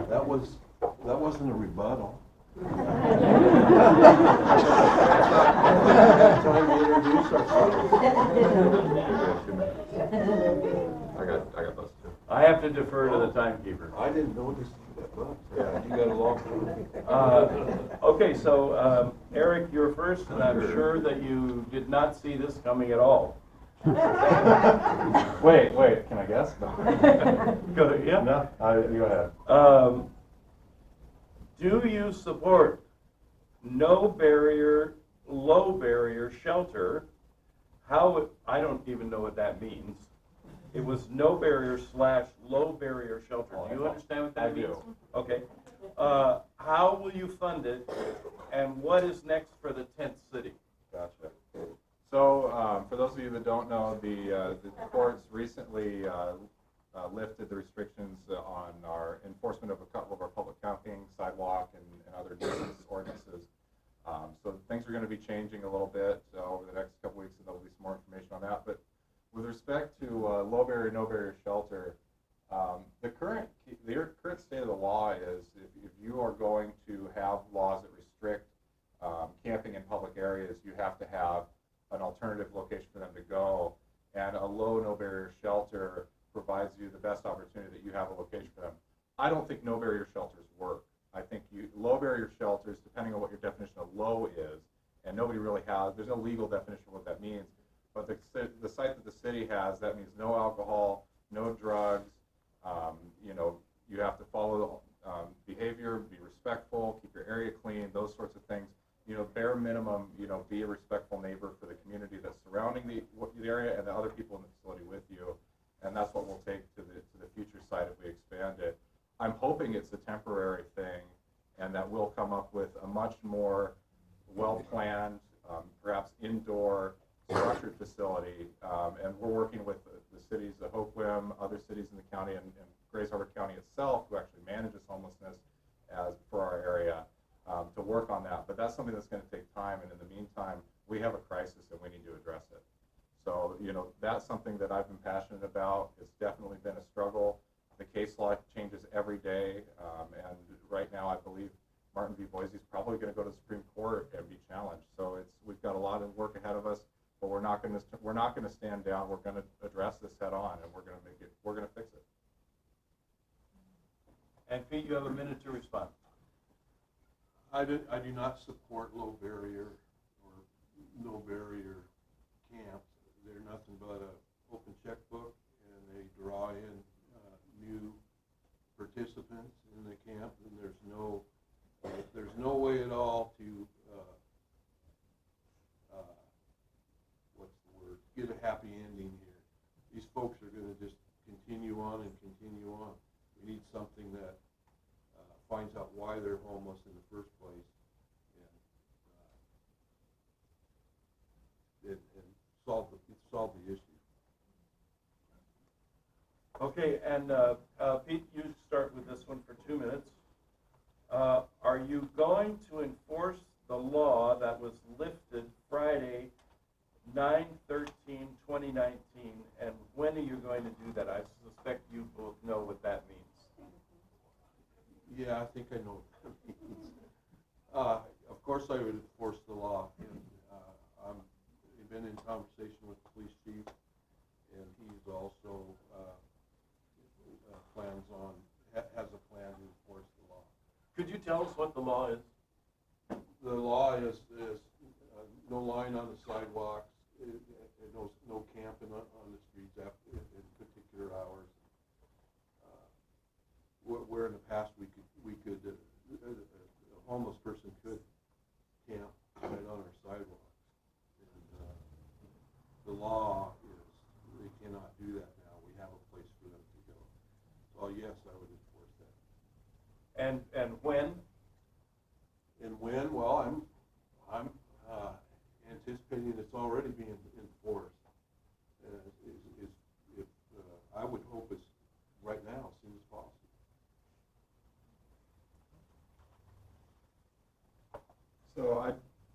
that wasn't a rebuttal. Time to introduce ourselves. I got those too. I have to defer to the timekeeper. I didn't notice that much. Yeah, you got a long time. Okay, so Erik, you're first, and I'm sure that you did not see this coming at all. Wait, can I guess? Go to, yeah? No, you go ahead. Do you support no barrier, low barrier shelter? I don't even know what that means. It was no barrier / low barrier shelter. Do you understand what that I means? do. Okay. How will you fund it, and what is next for the 10th city? Gotcha. So, for those of you that don't know, the courts recently lifted the restrictions on our enforcement of a couple of our public camping, sidewalk, and other nuisance ordinances. So things are going to be changing a little bit over the next couple weeks, and there'll be some more information on that. But with respect to low barrier, no barrier shelter, the current state of the law is if you are going to have laws that restrict camping in public areas, you have to have an alternative location for them to go, and a low no barrier shelter provides you the best opportunity that you have a location for them. I don't think no barrier shelters work. I think low barrier shelters, depending on what your definition of low is, and nobody really has, there's no legal definition of what that means, but the site that the city has, that means no alcohol, no drugs, you have to follow behavior, be respectful, keep your area clean, those sorts of things. Bare minimum, be a respectful neighbor for the community that's surrounding the area and the other people in the facility with you. And that's what we'll take to the future site if we expand it. I'm hoping it's a temporary thing and that we'll come up with a much more well-planned, perhaps indoor, structured facility. And we're working with the cities of Hoquiam, other cities in the county, and Grays Harbor County itself, who actually manages homelessness for our area, to work on that. But that's something that's going to take time, and in the meantime, we have a crisis and we need to address it. So, that's something that I've been passionate about. It's definitely been a struggle. The case law changes every day, and right now I believe Martin v. Boise is probably going to go to the Supreme Court and be challenged. So we've got a lot of work ahead of us, but we're not going to stand down. We're going to address this head on, and we're going to fix it. And Pete, you have a minute to respond. I do not support low barrier or no barrier camps. They're nothing but an open checkbook, and they draw in new participants in the camp, and there's no way at all to get a happy ending here. These folks are going to just continue on and continue on. We need something that finds out why they're homeless in the first place, and solve the issue. Okay, and Pete, you start with this one for 2 minutes. Are you going to enforce the law that was lifted Friday, 9/13/2019, and when are you going to do that? I suspect you both know what that means. Yeah, I think I know what that means. Of course I would enforce the law, and I've been in conversation with the police chief, and he's also has a plan to enforce the law. Could you tell us what the law is? The law is no line on the sidewalks, no camping on the streets in particular hours. Where in the past a homeless person could camp right on our sidewalks. And the law is they cannot do that now. We have a place for them to go. So yes, I would enforce that. And when? And when? Well, I'm anticipating it's already being enforced. I would hope it's right now, as soon as possible. So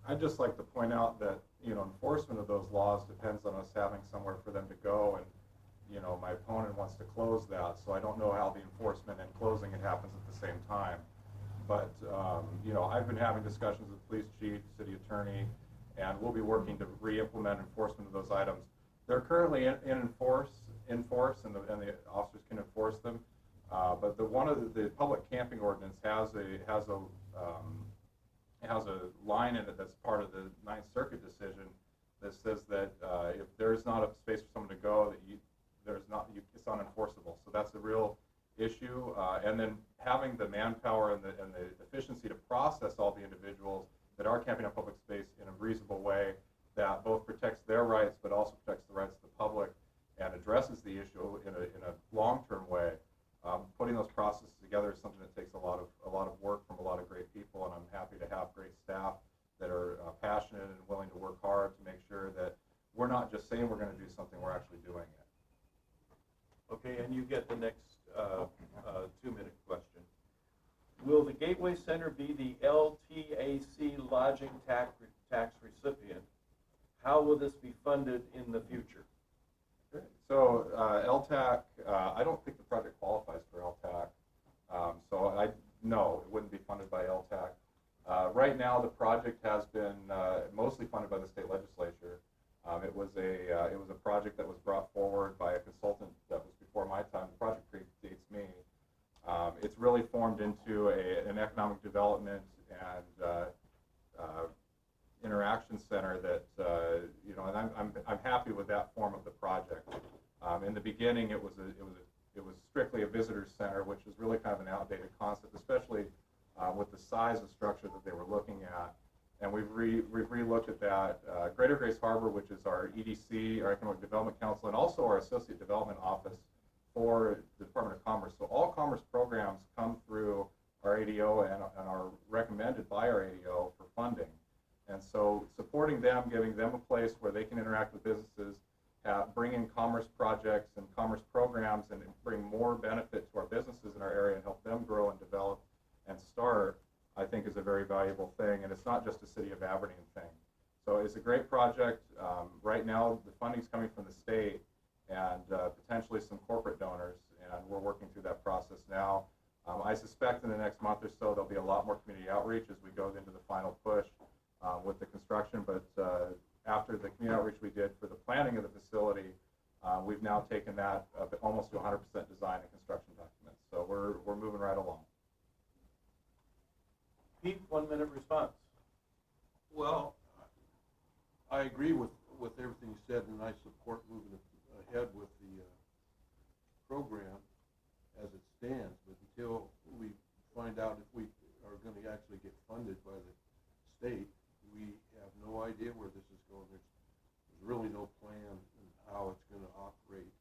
I'd just like to point out that, enforcement of those laws depends on us having somewhere for them to go, and, my opponent wants to close that, so I don't know how the enforcement and closing it happens at the same time. But, I've been having discussions with the police chief, city attorney, and we'll be working to re-implement enforcement of those items. They're currently in force, and the officers can enforce them. But the public camping ordinance has a line in it that's part of the Ninth Circuit decision that says that if there's not a space for someone to go, that it's unenforceable. So that's a real issue. And then having the manpower and the efficiency to process all the individuals that are camping on public space in a reasonable way that both protects their rights but also protects the rights of the public and addresses the issue in a long-term way. Putting those processes together is something that takes a lot of work from a lot of great people, and I'm happy to have great staff that are passionate and willing to work hard to make sure that we're not just saying we're going to do something, we're actually doing it. Okay, and you get the next 2-minute question. Will the Gateway Center be the LTAC lodging tax recipient? How will this be funded in the future? So LTAC, I don't think the project qualifies for LTAC. No, it wouldn't be funded by LTAC. Right now, the project has been mostly funded by the state legislature. It was a project that was brought forward by a consultant that was before my time. The project predates me. It's really formed into an economic development and interaction center that and I'm happy with that form of the project. In the beginning, it was strictly a visitor center, which is really kind of an outdated concept, especially with the size of structure that they were looking at. And we've re-looked at that. Greater Grace Harbor, which is our EDC, our Economic Development Council, and also our Associate Development Office for the Department of Commerce. So all commerce programs come through our ADO and are recommended by our ADO for funding. And so supporting them, giving them a place where they can interact with businesses, bring in commerce projects and commerce programs and bring more benefit to our businesses in our area and help them grow and develop and start, I think is a very valuable thing. And it's not just a City of Aberdeen thing. So it's a great project. Right now, the funding's coming from the state and potentially some corporate donors, and we're working through that process now. I suspect in the next month or so, there'll be a lot more community outreach as we go into the final push with the construction, but after the community outreach we did for the planning of the facility, we've now taken that almost to 100% design and construction documents. So we're moving right along. Pete, 1-minute response. Well, I agree with everything you said, and I support moving ahead with the program as it stands. But until we find out if we are going to actually get funded by the state, we have no idea where this is going. There's really no plan in how it's going to operate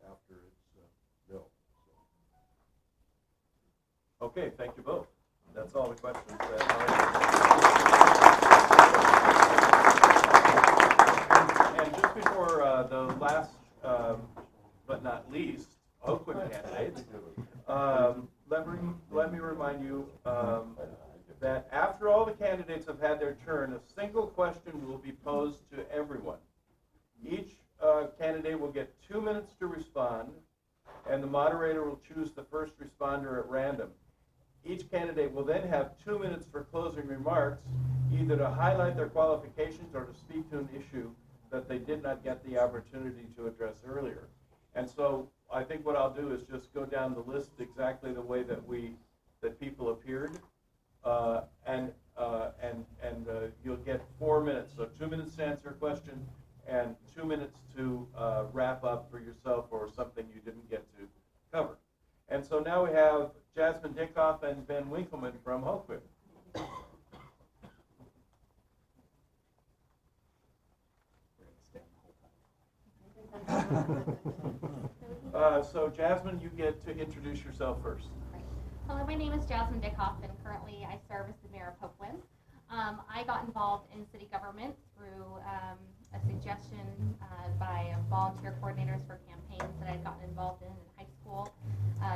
after it's built. So. Okay, thank you both. That's all the questions that And just before the last, but not least, Hoquiam candidate, let me remind you that after all the candidates have had their turn, a single question will be posed to everyone. Each candidate will get 2 minutes to respond, and the moderator will choose the first responder at random. Each candidate will then have 2 minutes for closing remarks, either to highlight their qualifications or to speak to an issue that they did not get the opportunity to address earlier. And so I think what I'll do is just go down the list exactly the way that people appeared, and you'll get 4 minutes. So 2 minutes to answer a question and 2 minutes to wrap up for yourself or something you didn't get to cover. And so now we have Jasmine Dickhoff and Ben Winkelman from Hoquiam. So Jasmine, you get to introduce yourself first. Hello, my name is Jasmine Dickhoff, and currently I serve as the mayor of Hoquiam. I got involved in city government through a suggestion by volunteer coordinators for campaigns that I'd gotten involved in high school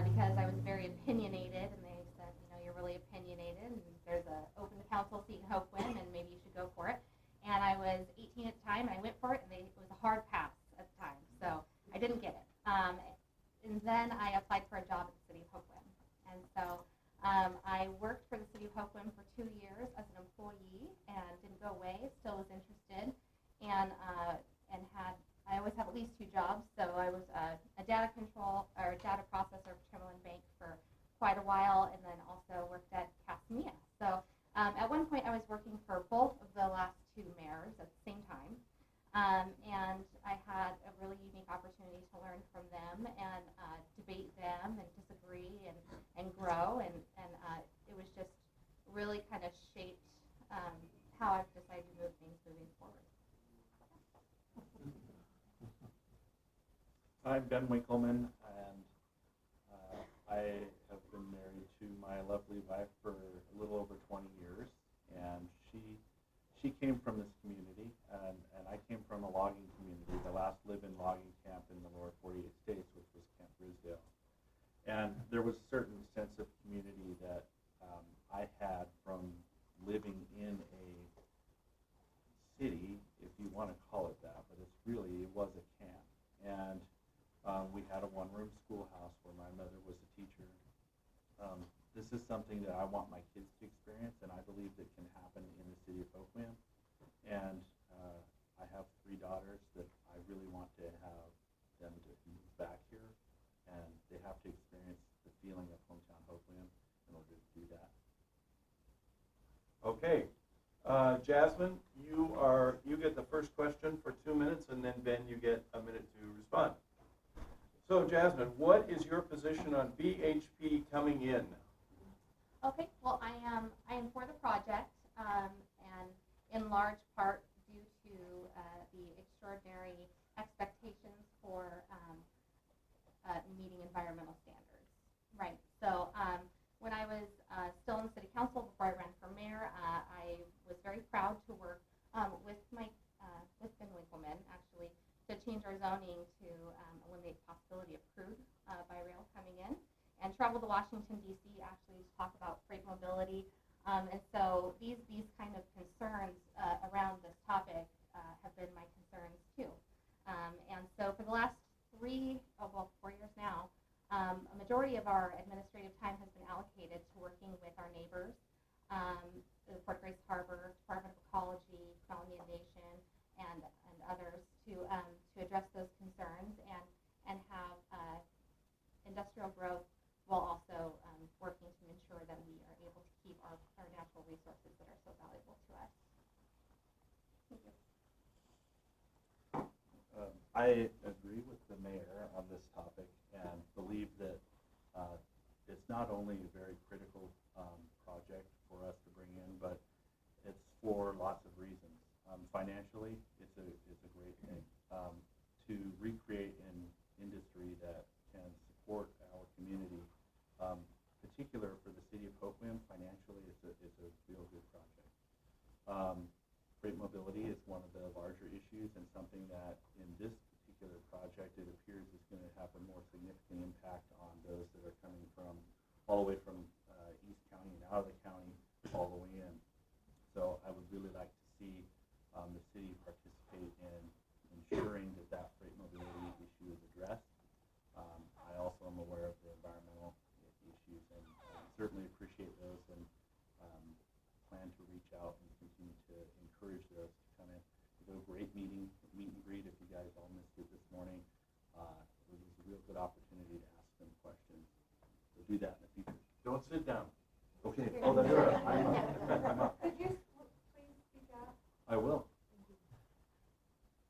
because I was very opinionated, and they said, you're really opinionated, and there's an open council seat in Hoquiam, and maybe you should go for it. And I was 18 at the time, and I went for it, and it was a hard pass at the time, so I didn't get it. And then I applied for a job at the city of Hoquiam. And so I worked for the city of Hoquiam for 2 years as an employee and didn't go away, still was interested, and I always have at least 2 jobs. So I was a data processor for Timberland Bank for quite a while, and then also worked at Casmia. So at one point I was working for both of the last 2 mayors at the same time. And I had a really unique opportunity to learn from them and debate them and disagree and grow. And it was just really kind of shaped how I've decided to move things moving forward. I'm Ben Winkelman, and I have been married to my lovely wife for a little over 20 years, and she came from this community, and I came from a logging community, the last live-in logging camp in the lower 48 states, which was Camp Risdale. And there was a certain sense of community that I had from living in a city, if you want to call it that, but it was a camp. And we had a one-room schoolhouse where my mother was a teacher. This is something that I want my kids to experience, and I believe that can happen in the city of Hoquiam. And I have 3 daughters that I really want to have them to move back here, and they have to experience the feeling of hometown Hoquiam in order to do that. Okay, Jasmine, you get the first question for 2 minutes, and then Ben, you get a minute to respond. So, Jasmine, what is your position on BHP coming in? Okay, well, I am for the project, and in large part due to the extraordinary expectations for meeting environmental standards. Right. So when I was still in the city council before I ran for mayor, I was very proud to work with Ben Winkelman actually to change our zoning to eliminate the possibility of crude by rail coming in, and travel to Washington, D.C. actually to talk about freight mobility. And so these kind of concerns around this topic have been my concerns too. And so for the last 4 years now, a majority of our administrative time has been allocated to working with our neighbors, the Port Grace Harbor, Department of Ecology, Colony Innovation, and others to address those concerns and have industrial growth while also working to ensure that we are able to keep our natural resources that are so valuable to us. Thank you. I agree with the mayor on this topic and believe that it's not only a very critical project for us to bring in, but it's for lots of reasons. Financially, it's a great thing. To recreate an industry that can support our community, particular for the city of Hoquiam, financially, it's a real good project. Freight mobility is one of the larger issues, and something that in this particular project it appears is going to have a more significant impact on those that are coming from all the way from East County and out of the county all the way in. So I would really like to see the city participate in ensuring that freight mobility issue is addressed. I also am aware of the environmental issues, and I certainly appreciate those, and plan to reach out and continue to encourage those to come in. It was a great meet and greet. If you guys all missed it this morning, it was a real good opportunity to ask them questions. So do that in the future. Don't sit down. Okay. Oh, that's right. Could you please speak up? I will.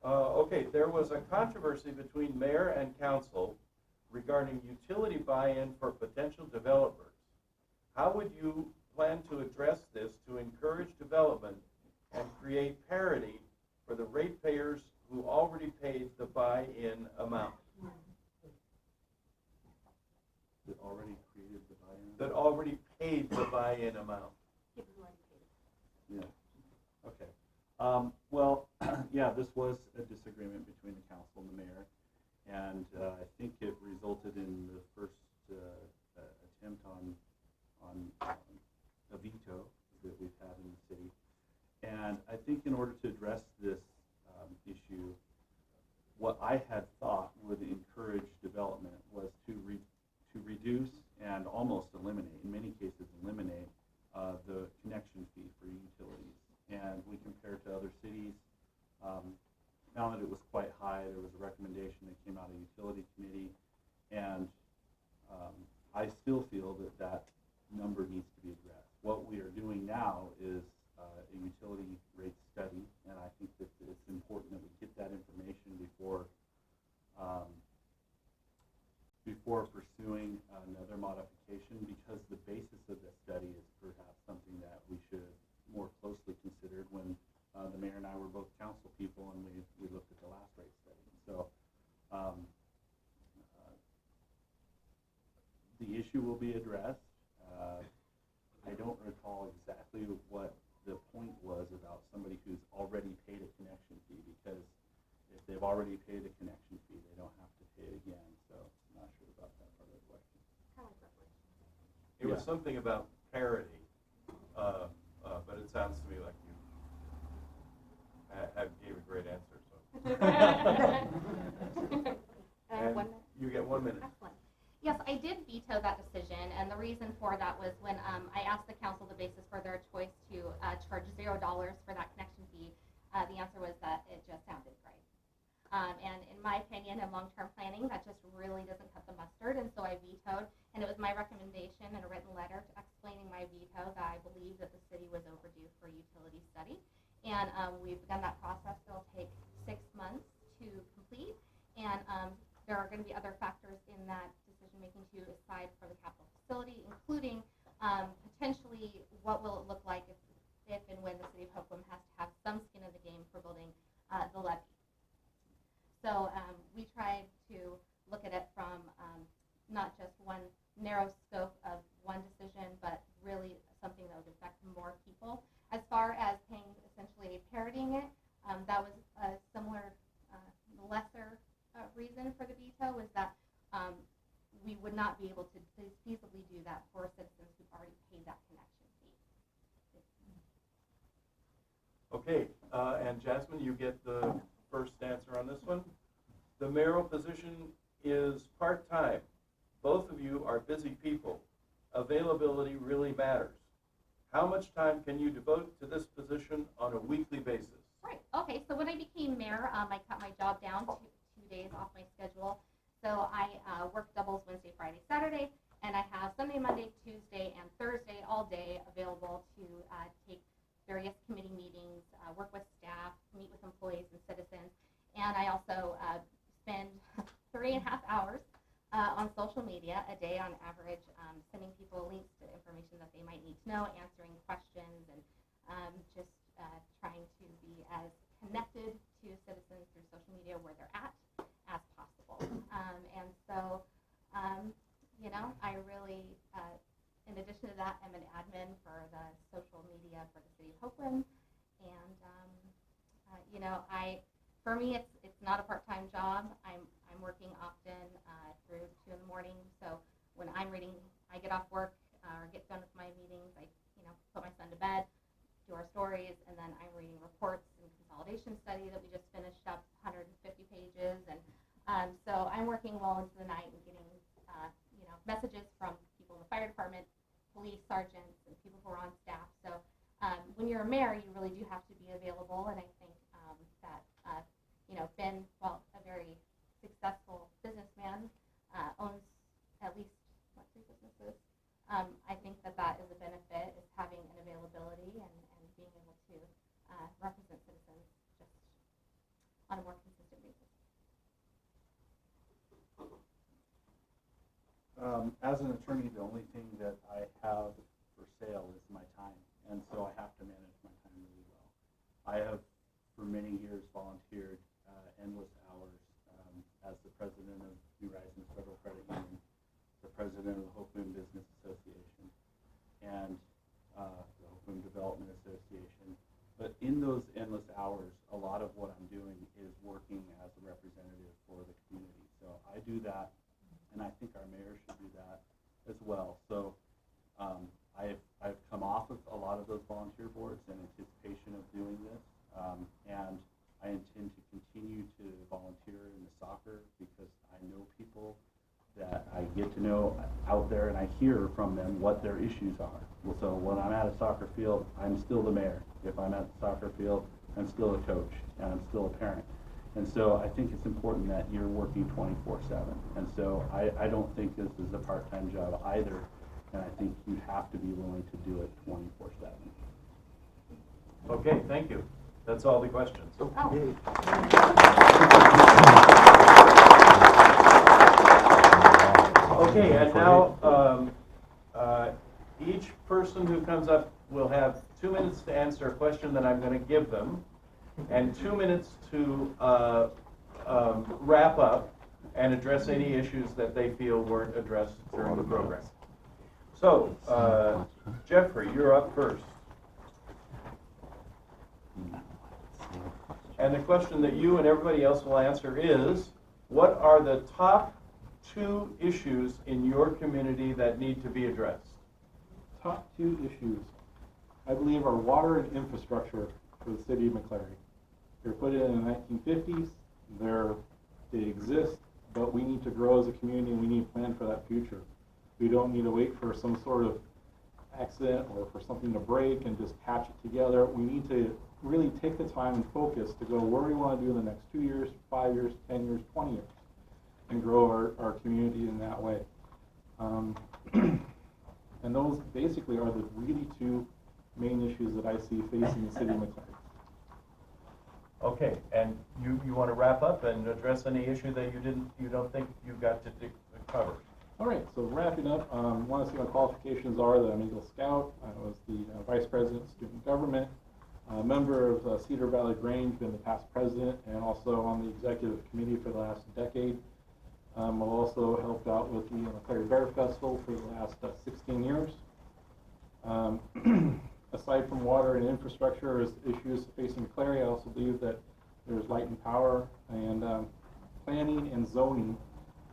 Okay, there was a controversy between mayor and council regarding utility buy-in for potential developers. How would you plan to address this to encourage development and create parity for the ratepayers who already paid the buy-in amount? That already created the buy-in? That already paid the buy-in amount. Yeah. Okay. Well, yeah, this was a disagreement between the council and the mayor, and I think it resulted in the first attempt on a veto that we've had in the city. And I think in order to address this issue, what I had thought would encourage development was to reduce and almost eliminate, in many cases eliminate, the connection fee for utilities. And we compared to other cities, found that it was quite high. There was a recommendation that came out of the utility committee, and I still feel that that number needs to be addressed. What we are doing now is a utility rate study, and I think that it's important that we get mayor and I were both council people, and we looked at the last rate study. So the issue will be addressed. I don't recall exactly what the point was about somebody who's already paid a connection fee, because if they've already paid a connection fee, they don't have to pay it again. So I'm not sure about that part of the question. It was something about parity, but it sounds to me like you gave a great answer. So. And 1 minute. you get 1 minute. Excellent. Yes, I did veto that decision, and the reason for that was when I asked the council the basis for their choice to charge $0 for that connection fee, the answer was that it just sounded great. And in my opinion, in long-term planning, that just really doesn't cut the mustard, and so I vetoed, and it was my recommendation in a written letter explaining my veto that I believe that the city was overdue for a utility study. And we've begun that process. It'll take 6 months to complete, and there are going to be other factors in that decision-making too, aside from the capital facility, including potentially what will it look like if and when the city of Hoquiam has to have some skin in the game for building the levee. So we tried to look at it from not just one narrow scope of one decision, but really something that would affect more people. As far as paying, essentially parodying it, that was a similar, lesser reason for the veto, was that we would not be able to feasibly do that for citizens who've already paid that connection fee. Okay, and Jasmine, you get the first answer on this one. The mayoral position is part-time. Both of you are busy people. Availability really matters. How much time can you devote to this position on a weekly basis? Right. Okay. So when I became mayor, I cut my job down to 2 days off my schedule. So I work doubles Wednesday, Friday, Saturday, and I have Sunday, Monday, Tuesday, and Thursday all day available to take various committee meetings, work with staff, meet with employees and citizens, and I also spend 3.5 hours on social media a day on average, sending people links to information that they might need to know, answering questions, and just trying to be as connected to citizens through social media where they're at as possible. And so, you know, I really, in addition to that, I'm an admin for the social media for the city of Hoquiam, and you know, for me, it's not a part-time job. I'm working often through 2 in the morning. So when I'm reading, I get off work or get done with my meetings. I, you know, put my son to bed, do our stories, and then I'm reading reports and consolidation study that we just finished up, 150 pages, and so I'm working well into the night and getting, you know, messages from people in the fire department, police sergeants, and people who are on staff. So when you're a mayor, you really do have to be available, and I think that, you know, Ben, well, a very successful businessman, owns at least, 3 businesses. I think that is a benefit, is having an availability and being able to represent citizens just on a more consistent basis. As an attorney, the only thing that I have for sale is my time, and so I have to manage my time really well. I have, for many years, volunteered endless hours as the president of New Horizons Federal Credit Union, the president of the Hoquiam Business Association, and the Hoquiam Development Association. But in those endless hours, a lot of what I'm doing is working as a representative for the community. So I do that, and I think our mayor should do that as well. So I've come off of a lot of those volunteer boards in anticipation of doing this, and I intend to continue to volunteer in the soccer because I know people that I get to know out there, and I hear from them what their issues are. So when I'm at a soccer field, I'm still the mayor. If I'm at the soccer field, I'm still a coach, and I'm still a parent. And so I think it's important that you're working 24/7. And so I don't think this is a part-time job either, and I think you have to be willing to do it 24/7. Okay, thank you. That's all the questions. Oh. Okay, and now each person who comes up will have 2 minutes to answer a question that I'm going to give them. and 2 minutes to wrap up and address any issues that they feel weren't addressed during the program. So, Jeffrey, you're up first. And the question that you and everybody else will answer is, what are the top 2 issues in your community that need to be addressed? Top 2 issues, I believe, are water and infrastructure for the city of McCleary. They were put in the 1950s. They exist, but we need to grow as a community and we need to plan for that future. We don't need to wait for some sort of accident or for something to break and just patch it together. We need to really take the time and focus to go where we want to do in the next 2 years, 5 years, 10 years, 20 years, and grow our community in that way. And those basically are the really 2 main issues that I see facing the city of McCleary. Okay, and you want to wrap up and address any issue that you don't think you got to cover? All right, so wrapping up, want to see what qualifications are. That I'm Eagle Scout. I was the Vice President of Student Government, a member of Cedar Valley Grange, been the past president, and also on the executive committee for the last decade. I've also helped out with the McCleary Bear Festival for the last 16 years. Aside from water and infrastructure as issues facing McCleary, I also believe that there's light and power and planning and zoning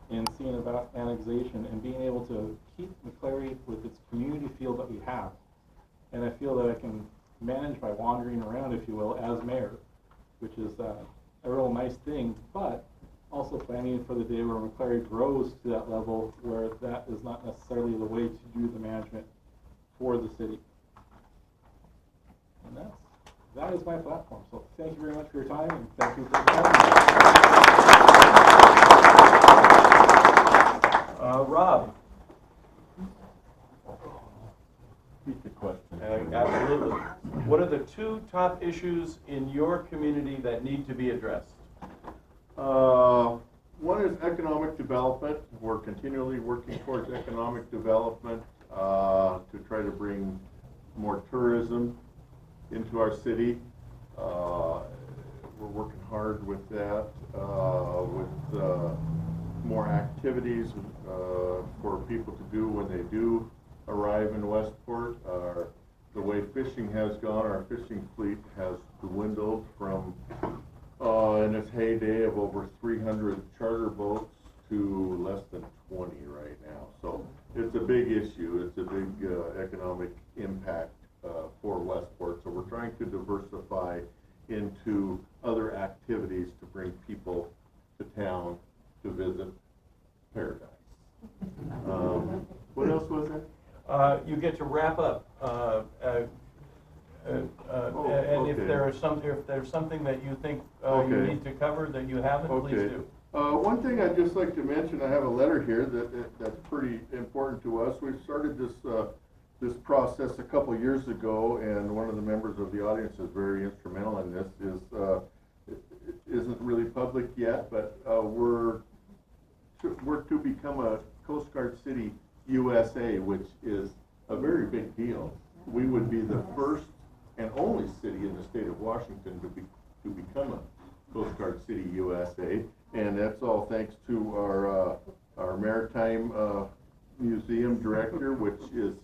and seeing about annexation and being able to keep McCleary with its community feel that we have. And I feel that I can manage by wandering around, if you will, as mayor, which is a real nice thing, but also planning for the day where McCleary grows to that level where that is not necessarily the way to do the management for the city. And that is my platform. So thank you very much for your time, and thank you for having me. Rob. Repeat the question. Absolutely. What are the 2 top issues in your community that need to be addressed? One is economic development. We're continually working towards economic development to try to bring more tourism into our city. We're working hard with that, with more activities for people to do when they do arrive in Westport. The way fishing has gone, our fishing fleet has dwindled from in its heyday of over 300 charter boats to less than 20 right now. So it's a big issue. It's a big economic impact for Westport. So we're trying to diversify into other activities to bring people to town to visit paradise. What else was there? You get to wrap up. And if okay. there's something that you think you Okay. need to cover that you haven't, please Okay. do. One thing I'd just like to mention, I have a letter here that's pretty important to us. We've started this process a couple years ago, and one of the members of the audience is very instrumental in this. It isn't really public yet, but we're to become a Coast Guard City USA, which is a very big deal. We would be the first and only city in the state of Washington to become a Coast Guard City USA, and that's all thanks to our Maritime Museum director, which is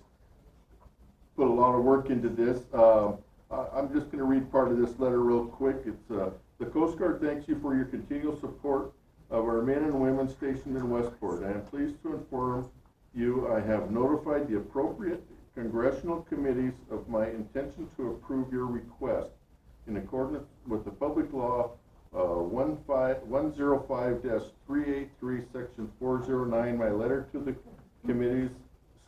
put a lot of work into this. I'm just going to read part of this letter real quick. It's the Coast Guard thanks you for your continual support of our men and women stationed in Westport. I am pleased to inform you I have notified the appropriate congressional committees of my intention to approve your request in accordance with the Public Law 105-383, Section 409. My letter to the committees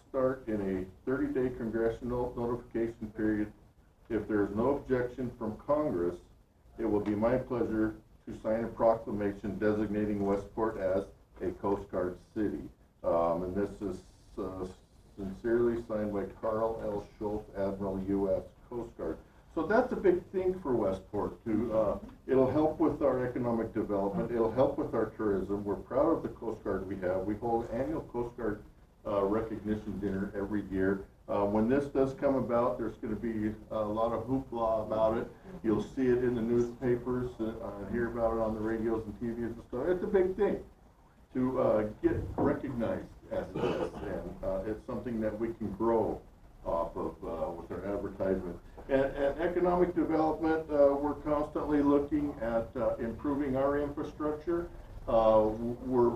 start in a 30-day congressional notification period. If there is no objection from Congress, it will be my pleasure to sign a proclamation designating Westport as a Coast Guard city. And this is sincerely signed by Carl L. Schultz, Admiral, U.S. Coast Guard. So that's a big thing for Westport. It'll help with our economic development. It'll help with our tourism. We're proud of the Coast Guard we have. We hold annual Coast Guard recognition dinner every year. When this does come about, there's going to be a lot of hoopla about it. You'll see it in the newspapers, hear about it on the radios and TVs and stuff. It's a big thing to get recognized as it is, and it's something that we can grow off of with our advertisement. And economic development, we're constantly looking at improving our infrastructure. We're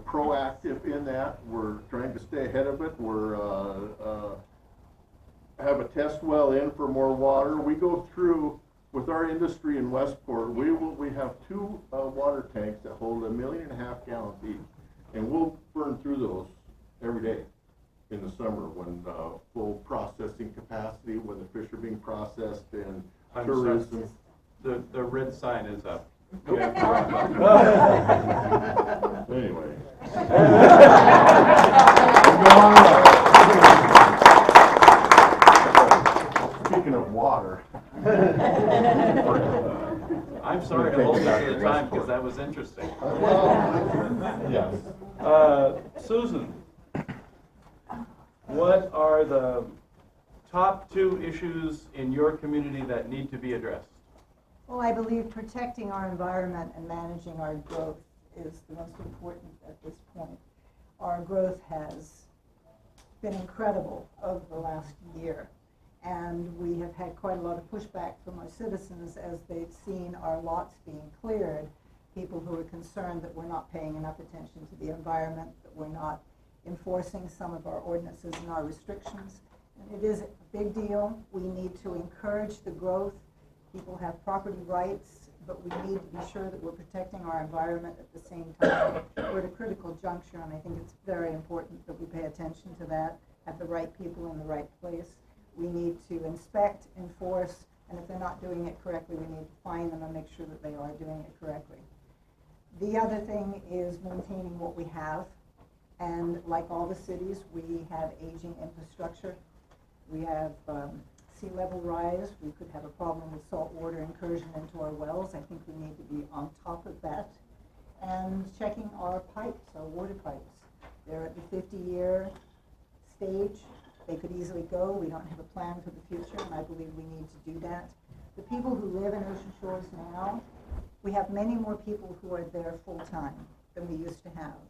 proactive in that. We're trying to stay ahead of it. We're have a test well in for more water. We go through with our industry in Westport. We have 2 water tanks that hold 1.5 million gallons each, and we'll burn through those every day in the summer when full processing capacity, when the fish are being processed, and I'm tourism. sorry. The red sign is up. Anyway. Speaking of water. I'm sorry to hold you to the time because that was interesting. Yes. Susan, what are the top 2 issues in your community that need to be addressed? Well, I believe protecting our environment and managing our growth is the most important at this point. Our growth has been incredible over the last year, and we have had quite a lot of pushback from our citizens as they've seen our lots being cleared. People who are concerned that we're not paying enough attention to the environment, that we're not enforcing some of our ordinances and our restrictions. And it is a big deal. We need to encourage the growth. People have property rights, but we need to be sure that we're protecting our environment at the same time. We're at a critical juncture, and I think it's very important that we pay attention to that, have the right people in the right place. We need to inspect, enforce, and if they're not doing it correctly, we need to find them and make sure that they are doing it correctly. The other thing is maintaining what we have, and like all the cities, we have aging infrastructure. We have sea level rise. We could have a problem with saltwater incursion into our wells. I think we need to be on top of that. And checking our pipes, our water pipes. They're at the 50-year stage. They could easily go. We don't have a plan for the future, and I believe we need to do that. The people who live in Ocean Shores now, we have many more people who are there full-time than we used to have.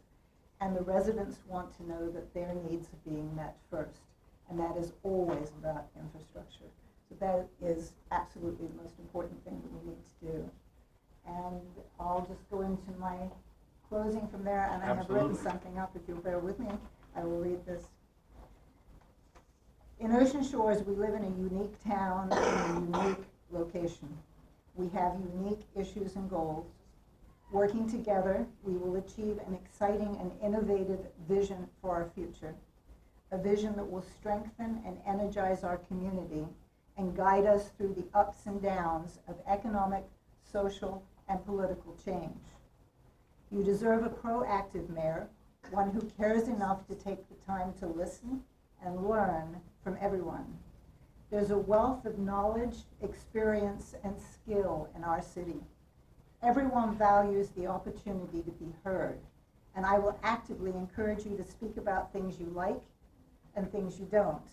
And the residents want to know that their needs are being met first. And that is always about infrastructure. So that is absolutely the most important thing that we need to do. And I'll just go into my closing from there, and I have written something up. If you'll bear with me, I will read this. In Ocean Shores, we live in a unique town in a unique location. We have unique issues and goals. Working together, we will achieve an exciting and innovative vision for our future. A vision that will strengthen and energize our community and guide us through the ups and downs of economic, social, and political change. You deserve a proactive mayor, one who cares enough to take the time to listen and learn from everyone. There's a wealth of knowledge, experience, and skill in our city. Everyone values the opportunity to be heard, and I will actively encourage you to speak about things you like and things you don't,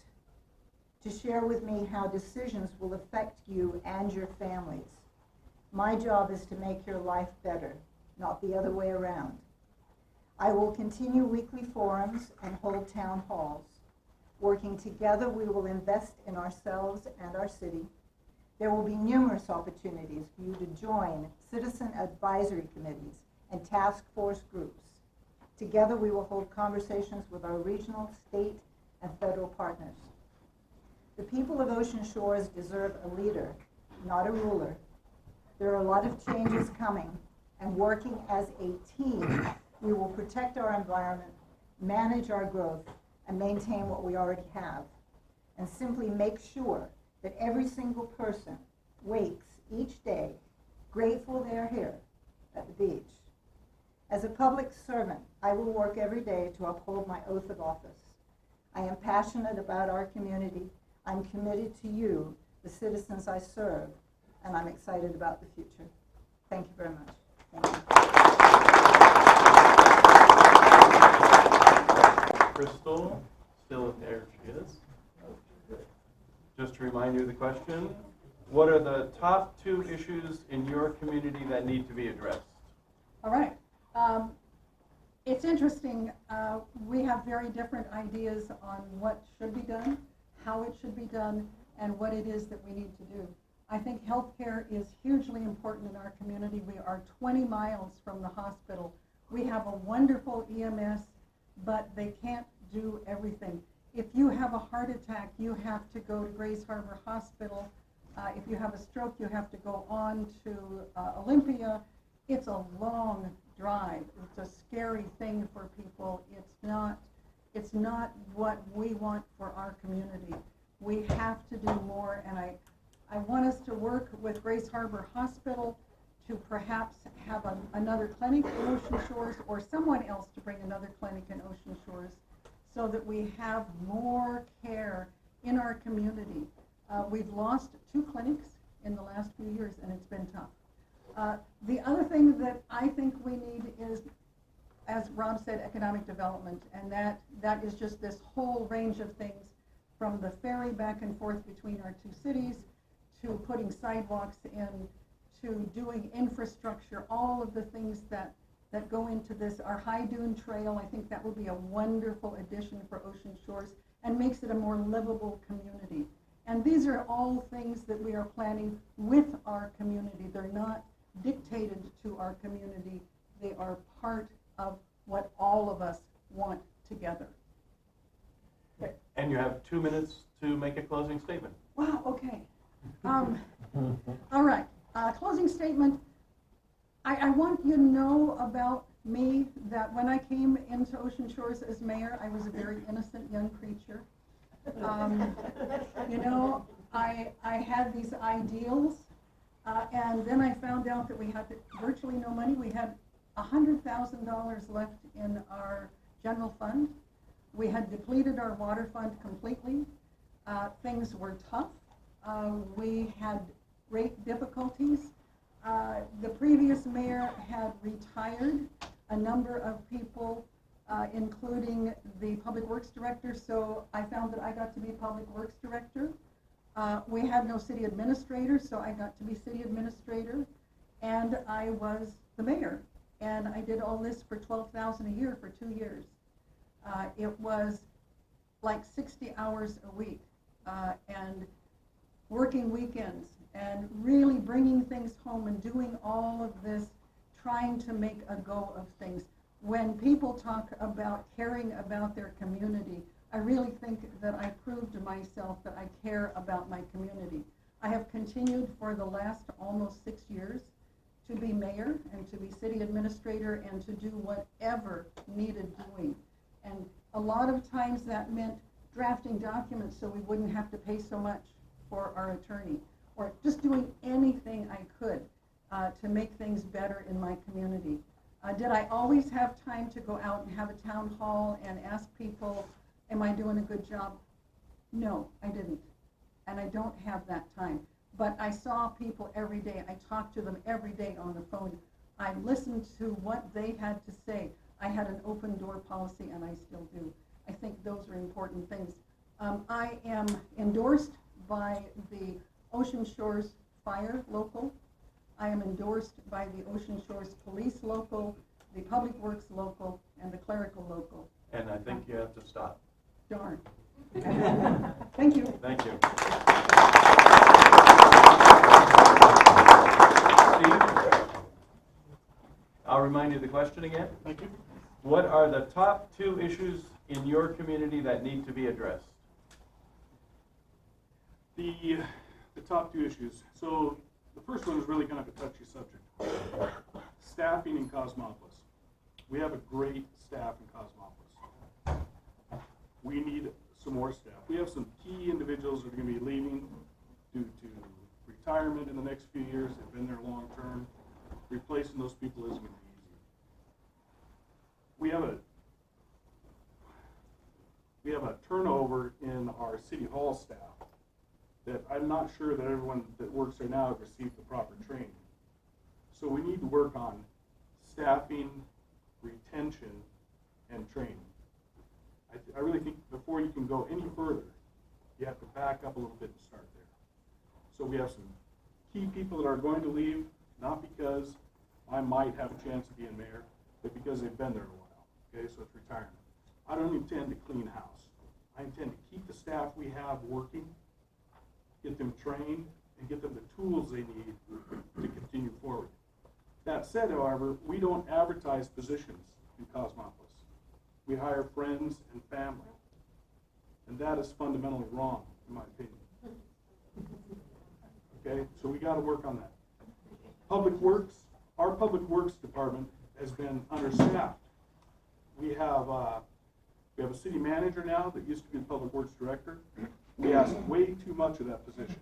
to share with me how decisions will affect you and your families. My job is to make your life better, not the other way around. I will continue weekly forums and hold town halls. Working together, we will invest in ourselves and our city. There will be numerous opportunities for you to join citizen advisory committees and task force groups. Together, we will hold conversations with our regional, state, and federal partners. The people of Ocean Shores deserve a leader, not a ruler. There are a lot of changes coming, and working as a team, we will protect our environment, manage our growth, and maintain what we already have, and simply make sure that every single person wakes each day grateful they're here at the beach. As a public servant, I will work every day to uphold my oath of office. I am passionate about our community. I'm committed to you, the citizens I serve, and I'm excited about the future. Thank you very much. Thank you. Crystal, still there she is. Just to remind you of the question, what are the top 2 issues in your community that need to be addressed? All right. It's interesting. We have very different ideas on what should be done, how it should be done, and what it is that we need to do. I think healthcare is hugely important in our community. We are 20 miles from the hospital. We have a wonderful EMS, but they can't do everything. If you have a heart attack, you have to go to Grays Harbor Hospital. If you have a stroke, you have to go on to Olympia. It's a long drive. It's a scary thing for people. It's not what we want for our community. We have to do more, and I want us to work with Grays Harbor Hospital to perhaps have another clinic in Ocean Shores, or someone else to bring another clinic in Ocean Shores, so that we have more care in our community. We've lost 2 clinics in the last few years, and it's been tough. The other thing that I think we need is, as Rob said, economic development, and that is just this whole range of things, from the ferry back and forth between our 2 cities, to putting sidewalks in, to doing infrastructure, all of the things that go into this. Our High Dune Trail, I think that will be a wonderful addition for Ocean Shores and makes it a more livable community. And these are all things that we are planning with our community. They're not dictated to our community. They are part of what all of us want together. And you have 2 minutes to make a closing statement. Wow, okay. All right, closing statement. I want you to know about me that when I came into Ocean Shores as mayor, I was a very innocent young creature. You know, I had these ideals, and then I found out that we had virtually no money. We had $100,000 left in our general fund. We had depleted our water fund completely. Things were tough. We had great difficulties. The previous mayor had retired a number of people, including the public works director, so I found that I got to be public works director. We had no city administrator, so I got to be city administrator, and I was the mayor. And I did all this for $12,000 a year for 2 years. It was like 60 hours a week, and working weekends, and really bringing things home and doing all of this, trying to make a go of things. When people talk about caring about their community, I really think that I proved to myself that I care about my community. I have continued for the last almost 6 years to be mayor and to be city administrator and to do whatever needed doing. And a lot of times that meant drafting documents so we wouldn't have to pay so much for our attorney, or just doing anything I could to make things better in my community. Did I always have time to go out and have a town hall and ask people, am I doing a good job? No, I didn't. And I don't have that time. But I saw people every day. I talked to them every day on the phone. I listened to what they had to say. I had an open door policy, and I still do. I think those are important things. I am endorsed by the Ocean Shores Fire Local. I am endorsed by the Ocean Shores Police Local, the Public Works Local, and the Clerical Local. And I think you have to stop. Darn. Thank you. Thank you. Steve, I'll remind you of the question again. Thank you. What are the top 2 issues in your community that need to be addressed? The top 2 issues. So the first one is really kind of a touchy subject. Staffing in Cosmopolis. We have a great staff in Cosmopolis. We need some more staff. We have some key individuals that are going to be leaving due to retirement in the next few years. They've been there long term. Replacing those people isn't going to be easy. We have a turnover in our city hall staff that I'm not sure that everyone that works there now have received the proper training. So we need to work on staffing, retention, and training. I really think before you can go any further, you have to back up a little bit and start there. So we have some key people that are going to leave, not because I might have a chance of being mayor, but because they've been there a while, okay, so it's retirement. I don't intend to clean house. I intend to keep the staff we have working, get them trained, and get them the tools they need to continue forward. That said, however, we don't advertise positions in Cosmopolis. We hire friends and family, and that is fundamentally wrong, in my opinion. Okay, so we got to work on that. Public Works, our Public Works department has been understaffed. We have a city manager now that used to be the Public Works director. We ask way too much of that position,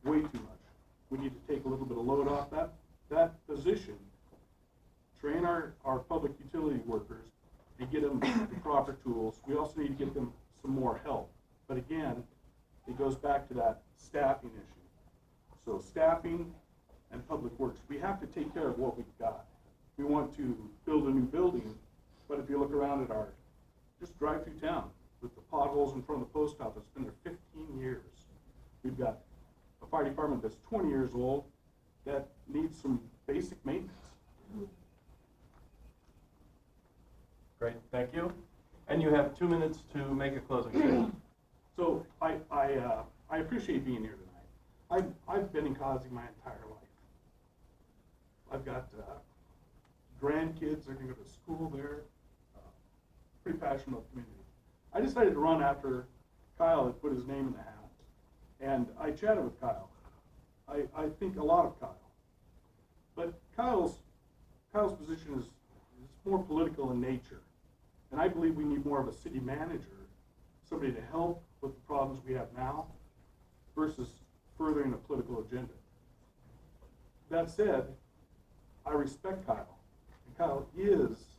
way too much. We need to take a little bit of load off that position, train our public utility workers, and get them the proper tools. We also need to get them some more help. But again, it goes back to that staffing issue. So staffing and Public Works, we have to take care of what we've got. We want to build a new building, but if you look around at just drive through town with the potholes in front of the post office, it's been there 15 years. We've got a fire department that's 20 years old that needs some basic maintenance. Great, thank you. And you have 2 minutes to make a closing statement. So I appreciate being here tonight. I've been in Causey my entire life. I've got grandkids that are going to go to school there. Pretty passionate about the community. I decided to run after Kyle had put his name in the hat, and I chatted with Kyle. I think a lot of Kyle, but Kyle's position is more political in nature, and I believe we need more of a city manager, somebody to help with the problems we have now, versus furthering a political agenda. That said, I respect Kyle, and Kyle is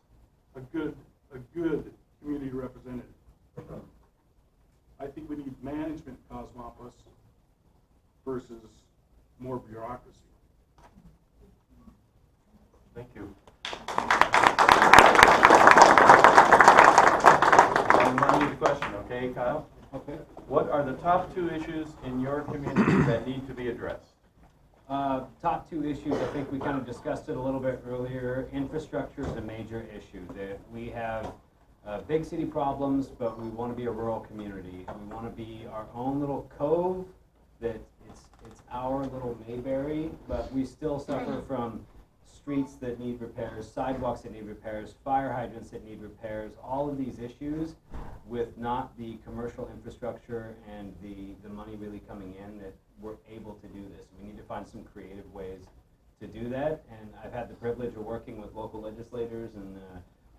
a good community representative. I think we need management in Cosmopolis versus more bureaucracy. Thank you. One more question, okay, Kyle? Okay. What are the top 2 issues in your community that need to be addressed? Top 2 issues, I think we kind of discussed it a little bit earlier. Infrastructure is a major issue. That we have big city problems, but we want to be a rural community. We want to be our own little cove, that it's our little Mayberry, but we still suffer from streets that need repairs, sidewalks that need repairs, fire hydrants that need repairs, all of these issues with not the commercial infrastructure and the money really coming in that we're able to do this. We need to find some creative ways to do that, and I've had the privilege of working with local legislators and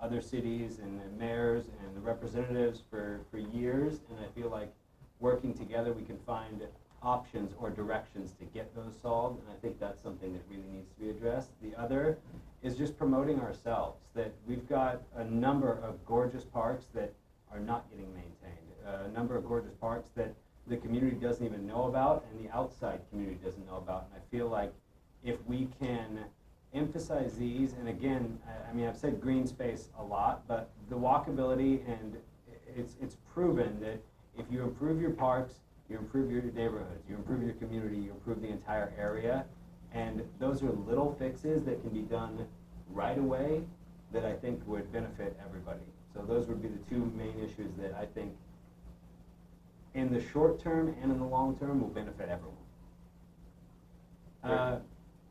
other cities and the mayors and the representatives for years, and I feel like working together we can find options or directions to get those solved, and I think that's something that really needs to be addressed. The other is just promoting ourselves, that we've got a number of gorgeous parks that are not getting maintained, a number of gorgeous parks that the community doesn't even know about and the outside community doesn't know about, and I feel like if we can emphasize these, and again, I mean, I've said green space a lot, but the walkability, and it's proven that if you improve your parks, you improve your neighborhoods, you improve your community, you improve the entire area, and those are little fixes that can be done right away that I think would benefit everybody. So those would be the 2 main issues that I think in the short term and in the long term will benefit everyone.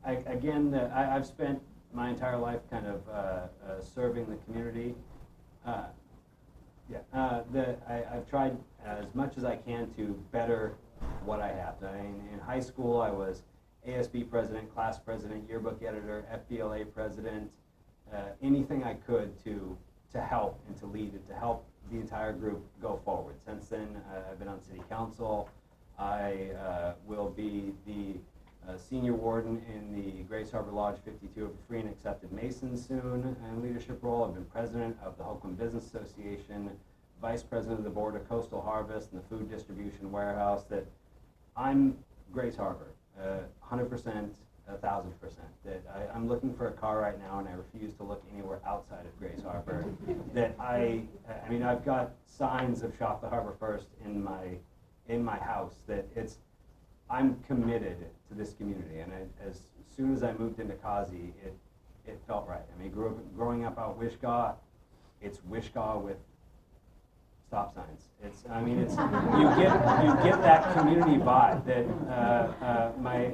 I've spent my entire life kind of serving the community. I've tried as much as I can to better what I have. In high school, I was ASB president, class president, yearbook editor, FBLA president, anything I could to help and to lead and to help the entire group go forward. Since then, I've been on city council. I will be the senior warden in the Grace Harbor Lodge 52 of a free and accepted Mason soon in leadership role. I've been president of the Hoquiam Business Association, vice president of the board of Coastal Harvest and the food distribution warehouse. That I'm Grace Harbor, 100%. 1,000%. That I'm looking for a car right now, and I refuse to look anywhere outside of Grace Harbor. That I mean, I've got signs of Shop the Harbor First in my house. That I'm committed to this community, and as soon as I moved into Causey, it felt right. I mean, growing up out Wishgaw, it's Wishgaw with stop signs. I mean, you get that community vibe that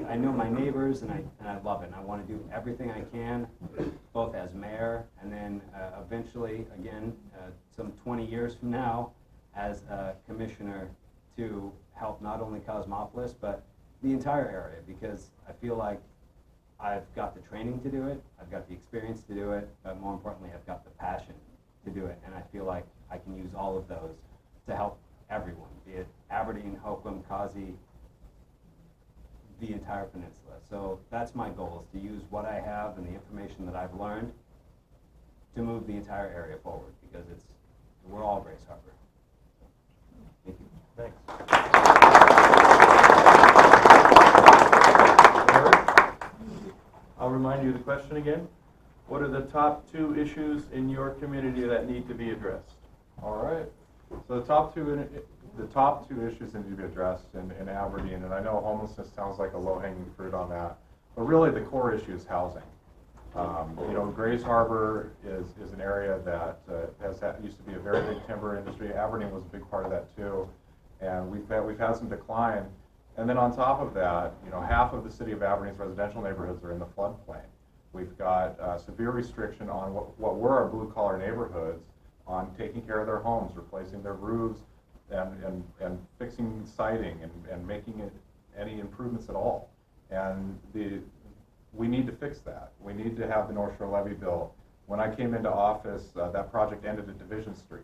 I know my neighbors, and I love it. And I want to do everything I can, both as mayor and then eventually, again, some 20 years from now, as a commissioner, to help not only Cosmopolis but the entire area, because I feel like I've got the training to do it, I've got the experience to do it, but more importantly, I've got the passion to do it, and I feel like I can use all of those to help everyone, be it Aberdeen, Hoquiam, Causey, the entire peninsula. So that's my goal, is to use what I have and the information that I've learned to move the entire area forward, because we're all Grace Harbor. Thank you. Thanks. I'll remind you of the question again. What are the top 2 issues in your community that need to be addressed? All right. So the top two issues need to be addressed in Aberdeen, and I know homelessness sounds like a low-hanging fruit on that, but really the core issue is housing. Grace Harbor is an area that used to be a very big timber industry. Aberdeen was a big part of that too, and we've had some decline. And then on top of that, half of the city of Aberdeen's residential neighborhoods are in the floodplain. We've got severe restriction on what were our blue-collar neighborhoods on taking care of their homes, replacing their roofs, and fixing siding and making it any improvements at all. And we need to fix that. We need to have the North Shore levee built. When I came into office, that project ended at Division Street.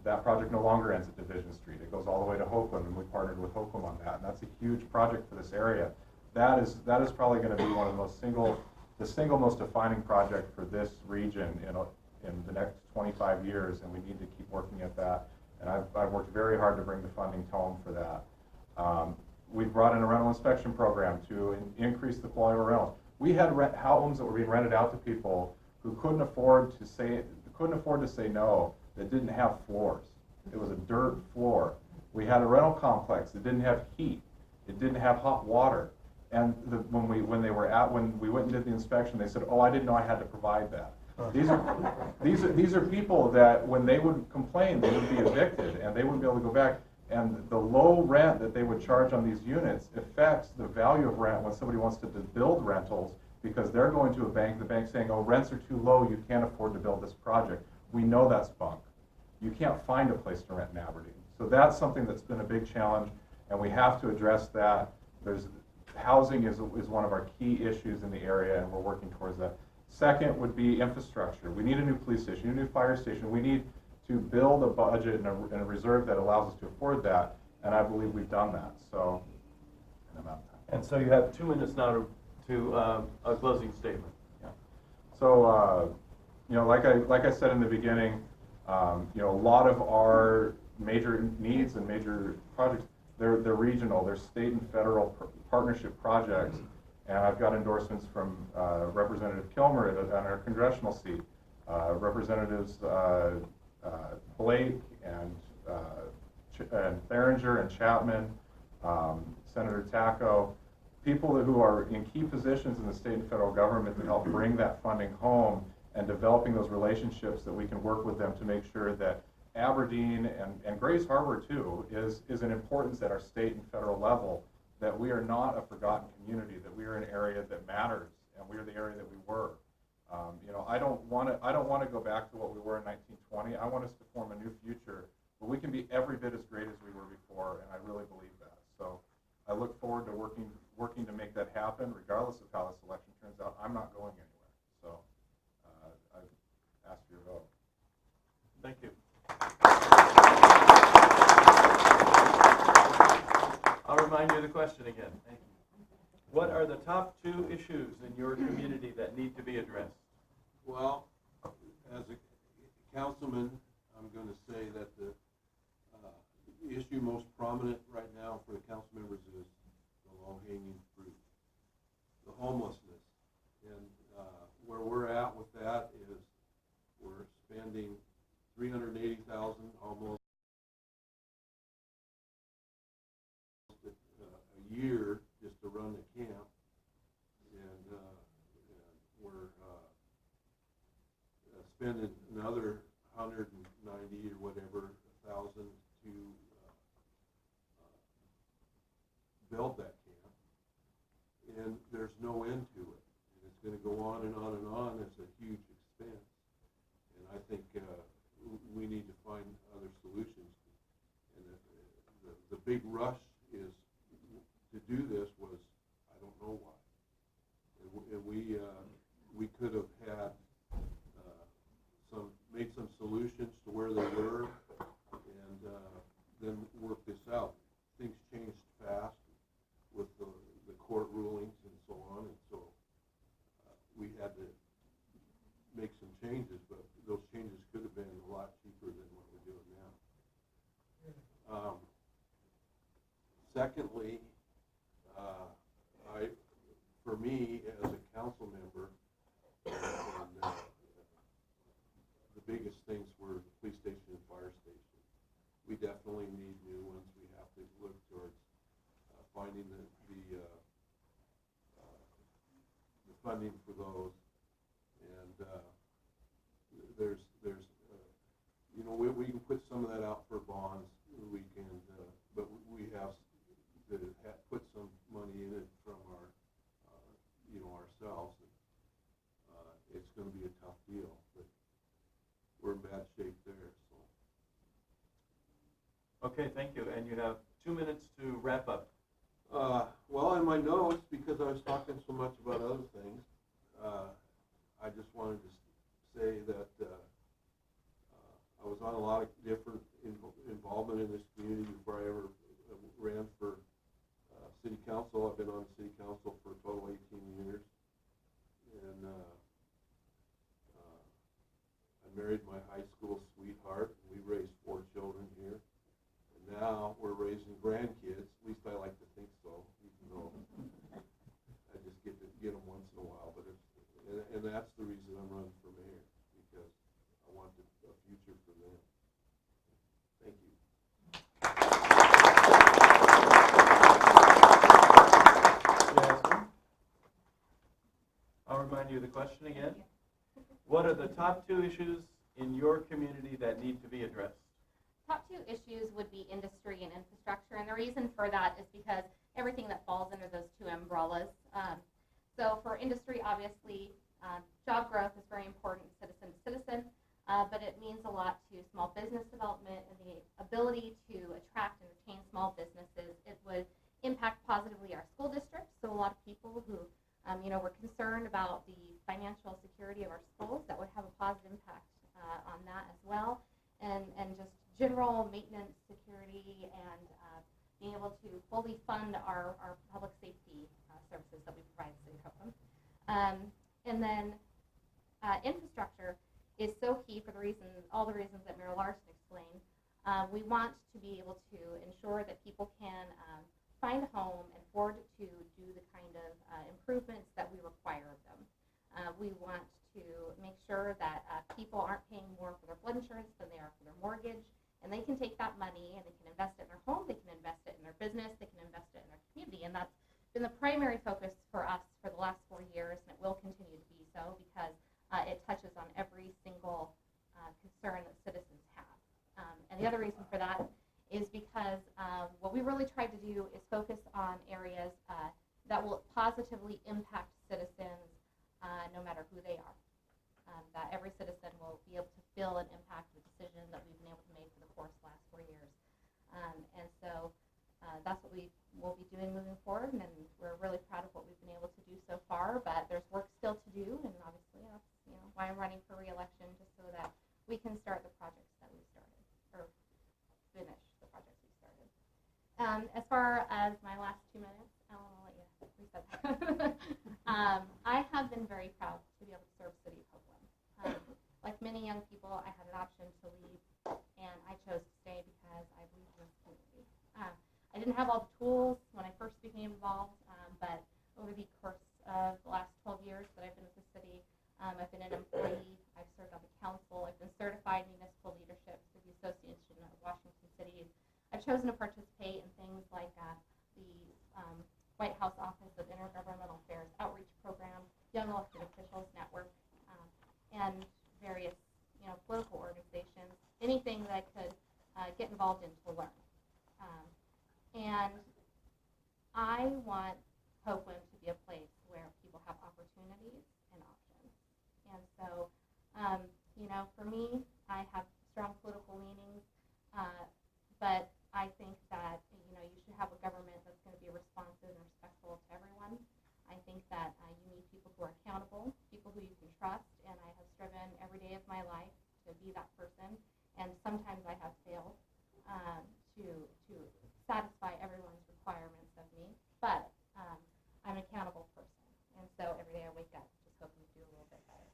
That project no longer ends at Division Street. It goes all the way to Hoquiam, and we partnered with Hoquiam on that. And that's a huge project for this area. That is probably going to be one of the single most defining project for this region in the next 25 years, and we need to keep working at that. And I've worked very hard to bring the funding to home for that. We've brought in a rental inspection program to increase the quality of rentals. We had homes that were being rented out to people who couldn't afford to say no, that didn't have floors. It was a dirt floor. We had a rental complex that didn't have heat. It didn't have hot water. And when we went and did the inspection, they said, "Oh, I didn't know I had to provide that." These are people that when they would complain, they would be evicted and they wouldn't be able to go back. And the low rent that they would charge on these units affects the value of rent when somebody wants to build rentals, because they're going to a bank, the bank's saying, "Oh, rents are too low, you can't afford to build this project." We know that's bunk. You can't find a place to rent in Aberdeen. So that's something that's been a big challenge, and we have to address that. Housing is one of our key issues in the area, and we're working towards that. Second would be infrastructure. We need a new police station, a new fire station. We need to build a budget and a reserve that allows us to afford that, and I believe we've done that. So, and I'm out of time. And so you have 2 minutes now to a closing statement. Yeah. So, like I said in the beginning, a lot of our major needs and major projects, they're regional, they're state and federal partnership projects, and I've got endorsements from Representative Kilmer on our congressional seat, Representatives Blake and Theringer and Chapman, Senator Tacko, people who are in key positions in the state and federal government to help bring that funding home and developing those relationships that we can work with them to make sure that Aberdeen and Grace Harbor too is an importance at our state and federal level, that we are not a forgotten community, that we are an area that matters, and we are the area that we were. I don't want to go back to what we were in 1920. I want us to form a new future where we can be every bit as great as we were before, and I really believe that. So I look forward to working to make that happen, regardless of how this election turns out. I'm not going anywhere. So I ask for your vote. Thank you. I'll remind you of the question again. Thank you. What are the top 2 issues in your community that need to be addressed? Well, as a councilman, I'm going to say that the issue most prominent right now for the council members is the low-hanging fruit. The homelessness. And where we're at with that is we're spending $380,000 almost a year just to run the camp, and we're spending another 190 or whatever thousand to build that camp, and there's no end to it, and it's going to go on and on and on. It's a huge expense, and I think we need to find other solutions. And the big rush is to do this was, I don't know why. And we could have had made some solutions to where they were, and then work this out. Things changed fast with the court rulings and so on, and so we had to make some changes, but those changes could have been a lot cheaper than what we're doing now. Secondly, for me as a council member, and the biggest things were the police station and fire station. We definitely need new ones. We have to look towards finding the funding for those. And there's we can put some of that out for bonds. We can, but we have to put some money in it from our, ourselves. And, it's going to be a tough deal, but we're in bad shape there. So. Okay, thank you. And you have 2 minutes to wrap up. Well, in my notes, because I was talking so much about other things, I just wanted to say that I was on a lot of different involvement in this community before I ever ran for city council. I've been on city council for a total 18 years. And I married my high school sweetheart, and we raised 4 children here. And now we're raising grandkids. At least I like to think so, even though I just get them once in a while. But and that's the reason I'm running for mayor, because I want a future for them. Thank you. Jasmine, I'll remind you of the question again. What are the top 2 issues in your community that need to be addressed? Top 2 issues would be industry and infrastructure, and the reason for that is because everything that falls under those 2 umbrellas. So for industry, obviously, job growth is very important, citizen to citizen, but it means a lot to small business development and the ability to attract and retain small businesses. It would impact positively our school district, so a lot of people who were concerned about the financial security of our schools, that would have a positive impact on that as well, and just general maintenance, security, and being able to fully fund our public safety services that we provide in the city of Hoquiam. And then infrastructure is so key for all the reasons that Mayor Larson explained. We want to be able to ensure that people can find a home and afford to do the kind of improvements that we require of them. We want to make sure that people aren't paying more for their flood insurance than they are for their mortgage, and they can take that money and they can invest it in their home, they can invest it in their business, they can invest it in their community, and that's been the primary focus for us for the last 4 years, and it will continue to be so because it touches on every single concern that citizens have. And the other reason for that is because what we really tried to do is focus on areas that will positively impact citizens no matter who they are. That every citizen will be able to feel and impact the decision that we've been able to make for the course of the last 4 years. And so that's what we will be doing moving forward, and we're really proud of what we've been able to do so far, but there's work still to do, and obviously that's why I'm running for re-election, just so that we can start the projects that we've started, or finish the projects we started. As far as my last 2 minutes, I'll let you reset that. I have been very proud to be able to serve the city of Hoquiam. Like many young people, I had an option to leave, and I chose to stay because I believe in this community. I didn't have all the tools when I first became involved, but over the course of city. I've been an employee. I've served on the council. I've been certified municipal leadership through the Association of Washington Cities. I've chosen to participate in things like the White House Office of Intergovernmental Affairs Outreach Program, Young Elected Officials Network, and various political organizations, anything that I could get involved in to learn. And I want Hoquiam to be a place where people have opportunities and options. And so, for me, I have strong political leanings, but I think that, you should have a government that's going to be responsive and respectful to everyone. I think that you need people who are accountable, people who you can trust, and I have striven every day of my life to be that person, and sometimes I have failed to satisfy everyone's requirements of me, but I'm an accountable person, and so every day I wake up just hoping to do a little bit better.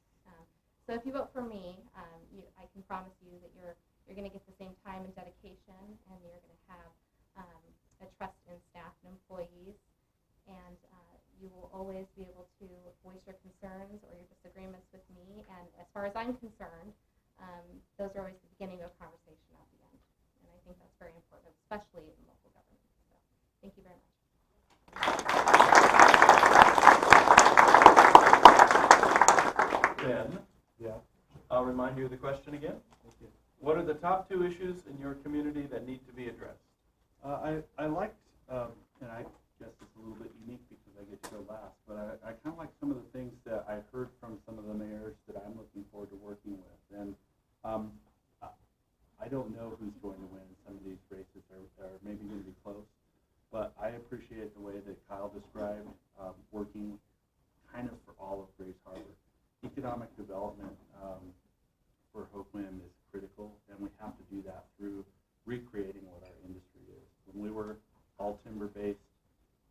So if you vote for me, I can promise you that you're going to get the same time and dedication, and you're going to have a trust in staff and employees, and you will always be able to voice your concerns or your disagreements with me, and as far as I'm concerned, those are always the beginning of a conversation, not the end, and I think that's very important, especially in local government. So, thank you very much. Ben? Yeah. I'll remind you of the question again. Thank you. What are the top 2 issues in your community that need to be addressed? I liked, and I guess it's a little bit unique because I get to go last, but I kind of like some of the things that I've heard from some of the mayors that I'm looking forward to working with. And I don't know who's going to win. Some of these races are maybe going to be close, but I appreciate the way that Kyle described working kind of for all of Grace Harbor. Economic development for Hoquiam is critical, and we have to do that through recreating what our industry is. When we were all timber-based,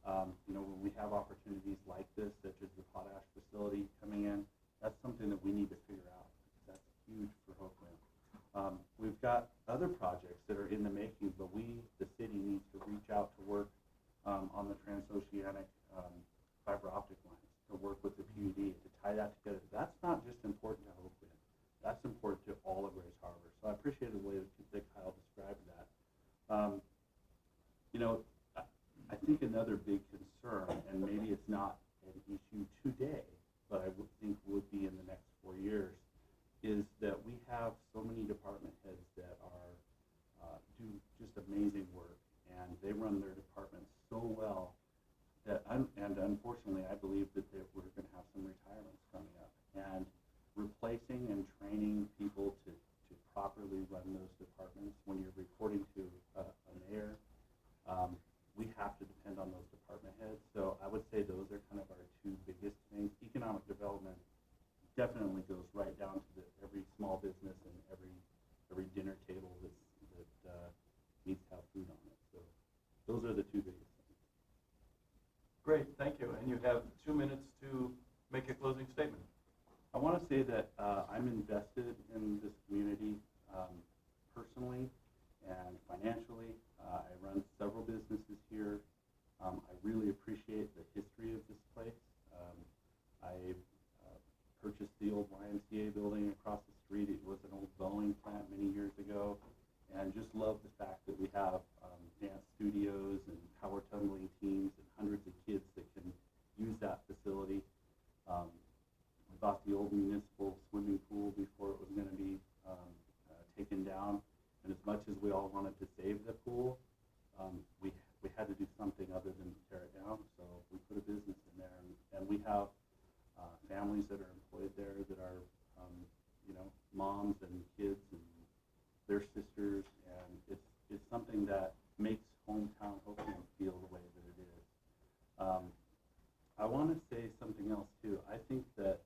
when we have opportunities like this, such as the potash facility coming in, that's something that we need to figure out. That's huge for Hoquiam. We've got other projects that are in the making, but the city, needs to reach out to work on the transoceanic fiber optic lines, to work with the PUD, to tie that together. That's not just important to Hoquiam. That's important to all of Grace Harbor. So I appreciate the way that Kyle described that. I think another big concern, and maybe it's not an issue today, but I would think would be in the next 4 years, is that we have so many department heads that are do just amazing work, and they run their departments so well that, and unfortunately, I believe that we're going to have some retirements coming up, and replacing and training people to properly run those departments when you're reporting to a mayor. We have to depend on those department heads. So I would say those are kind of our 2 biggest things. Economic development definitely goes right down to every small business and every dinner table that needs to have food on it. So those are the 2 biggest things. Great, thank you. And you have 2 minutes to make a closing statement. I want to say that I'm invested in this community personally and financially. I run several businesses here. I really appreciate the history of this place. I purchased the old YMCA building across the street. It was an old Boeing plant many years ago, and just love the fact that we have dance studios and power tumbling teams and hundreds of kids that can use that facility. We bought the old municipal swimming pool before it was going to be taken down, and as much as we all wanted to save the pool, we had to do something other than tear it down, so we put a business in there, and we have families that are employed there that are moms and kids and their sisters, and it's something that makes hometown Hoquiam feel the way that it is. I want to say something else too. I think that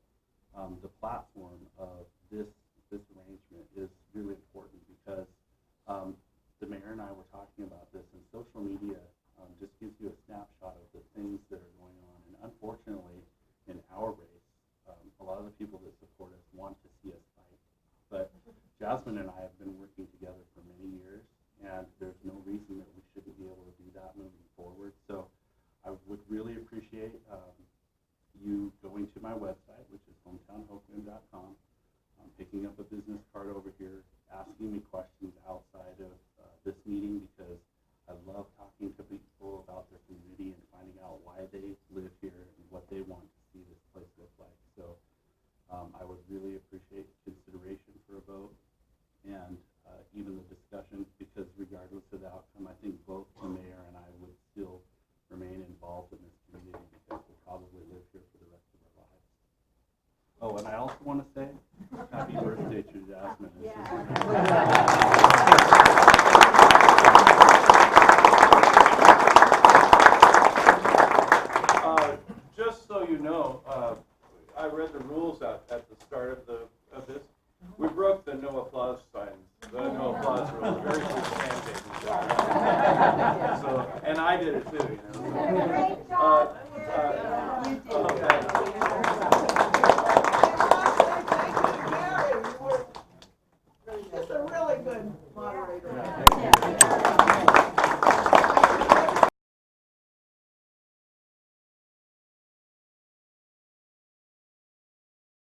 the platform of this arrangement is really important because the mayor and I were talking about this, and social media just gives you a snapshot of the things that are going on. And unfortunately, in our race, a lot of the people that support us want to see us fight. But Jasmine and I have been working together for many years, and there's no reason that we shouldn't be able to do that moving forward. So I would really appreciate you going to my website, which is hometown picking up a business card over here, asking me questions outside of this meeting, because I love talking to people about their community and finding out why they live here and what they want to see this place look like. So I would really appreciate consideration for a vote and even the discussion, because regardless of the outcome, I think both the mayor and I would still remain involved in this community, because we'll probably live here for the rest of our lives. Oh, and I also want to say happy birthday to Jasmine. Just so you know, I read the rules at the start of this. We broke the no applause signs, the no applause rule, very good handshake. So, and I did it too, you know. Great job. Okay.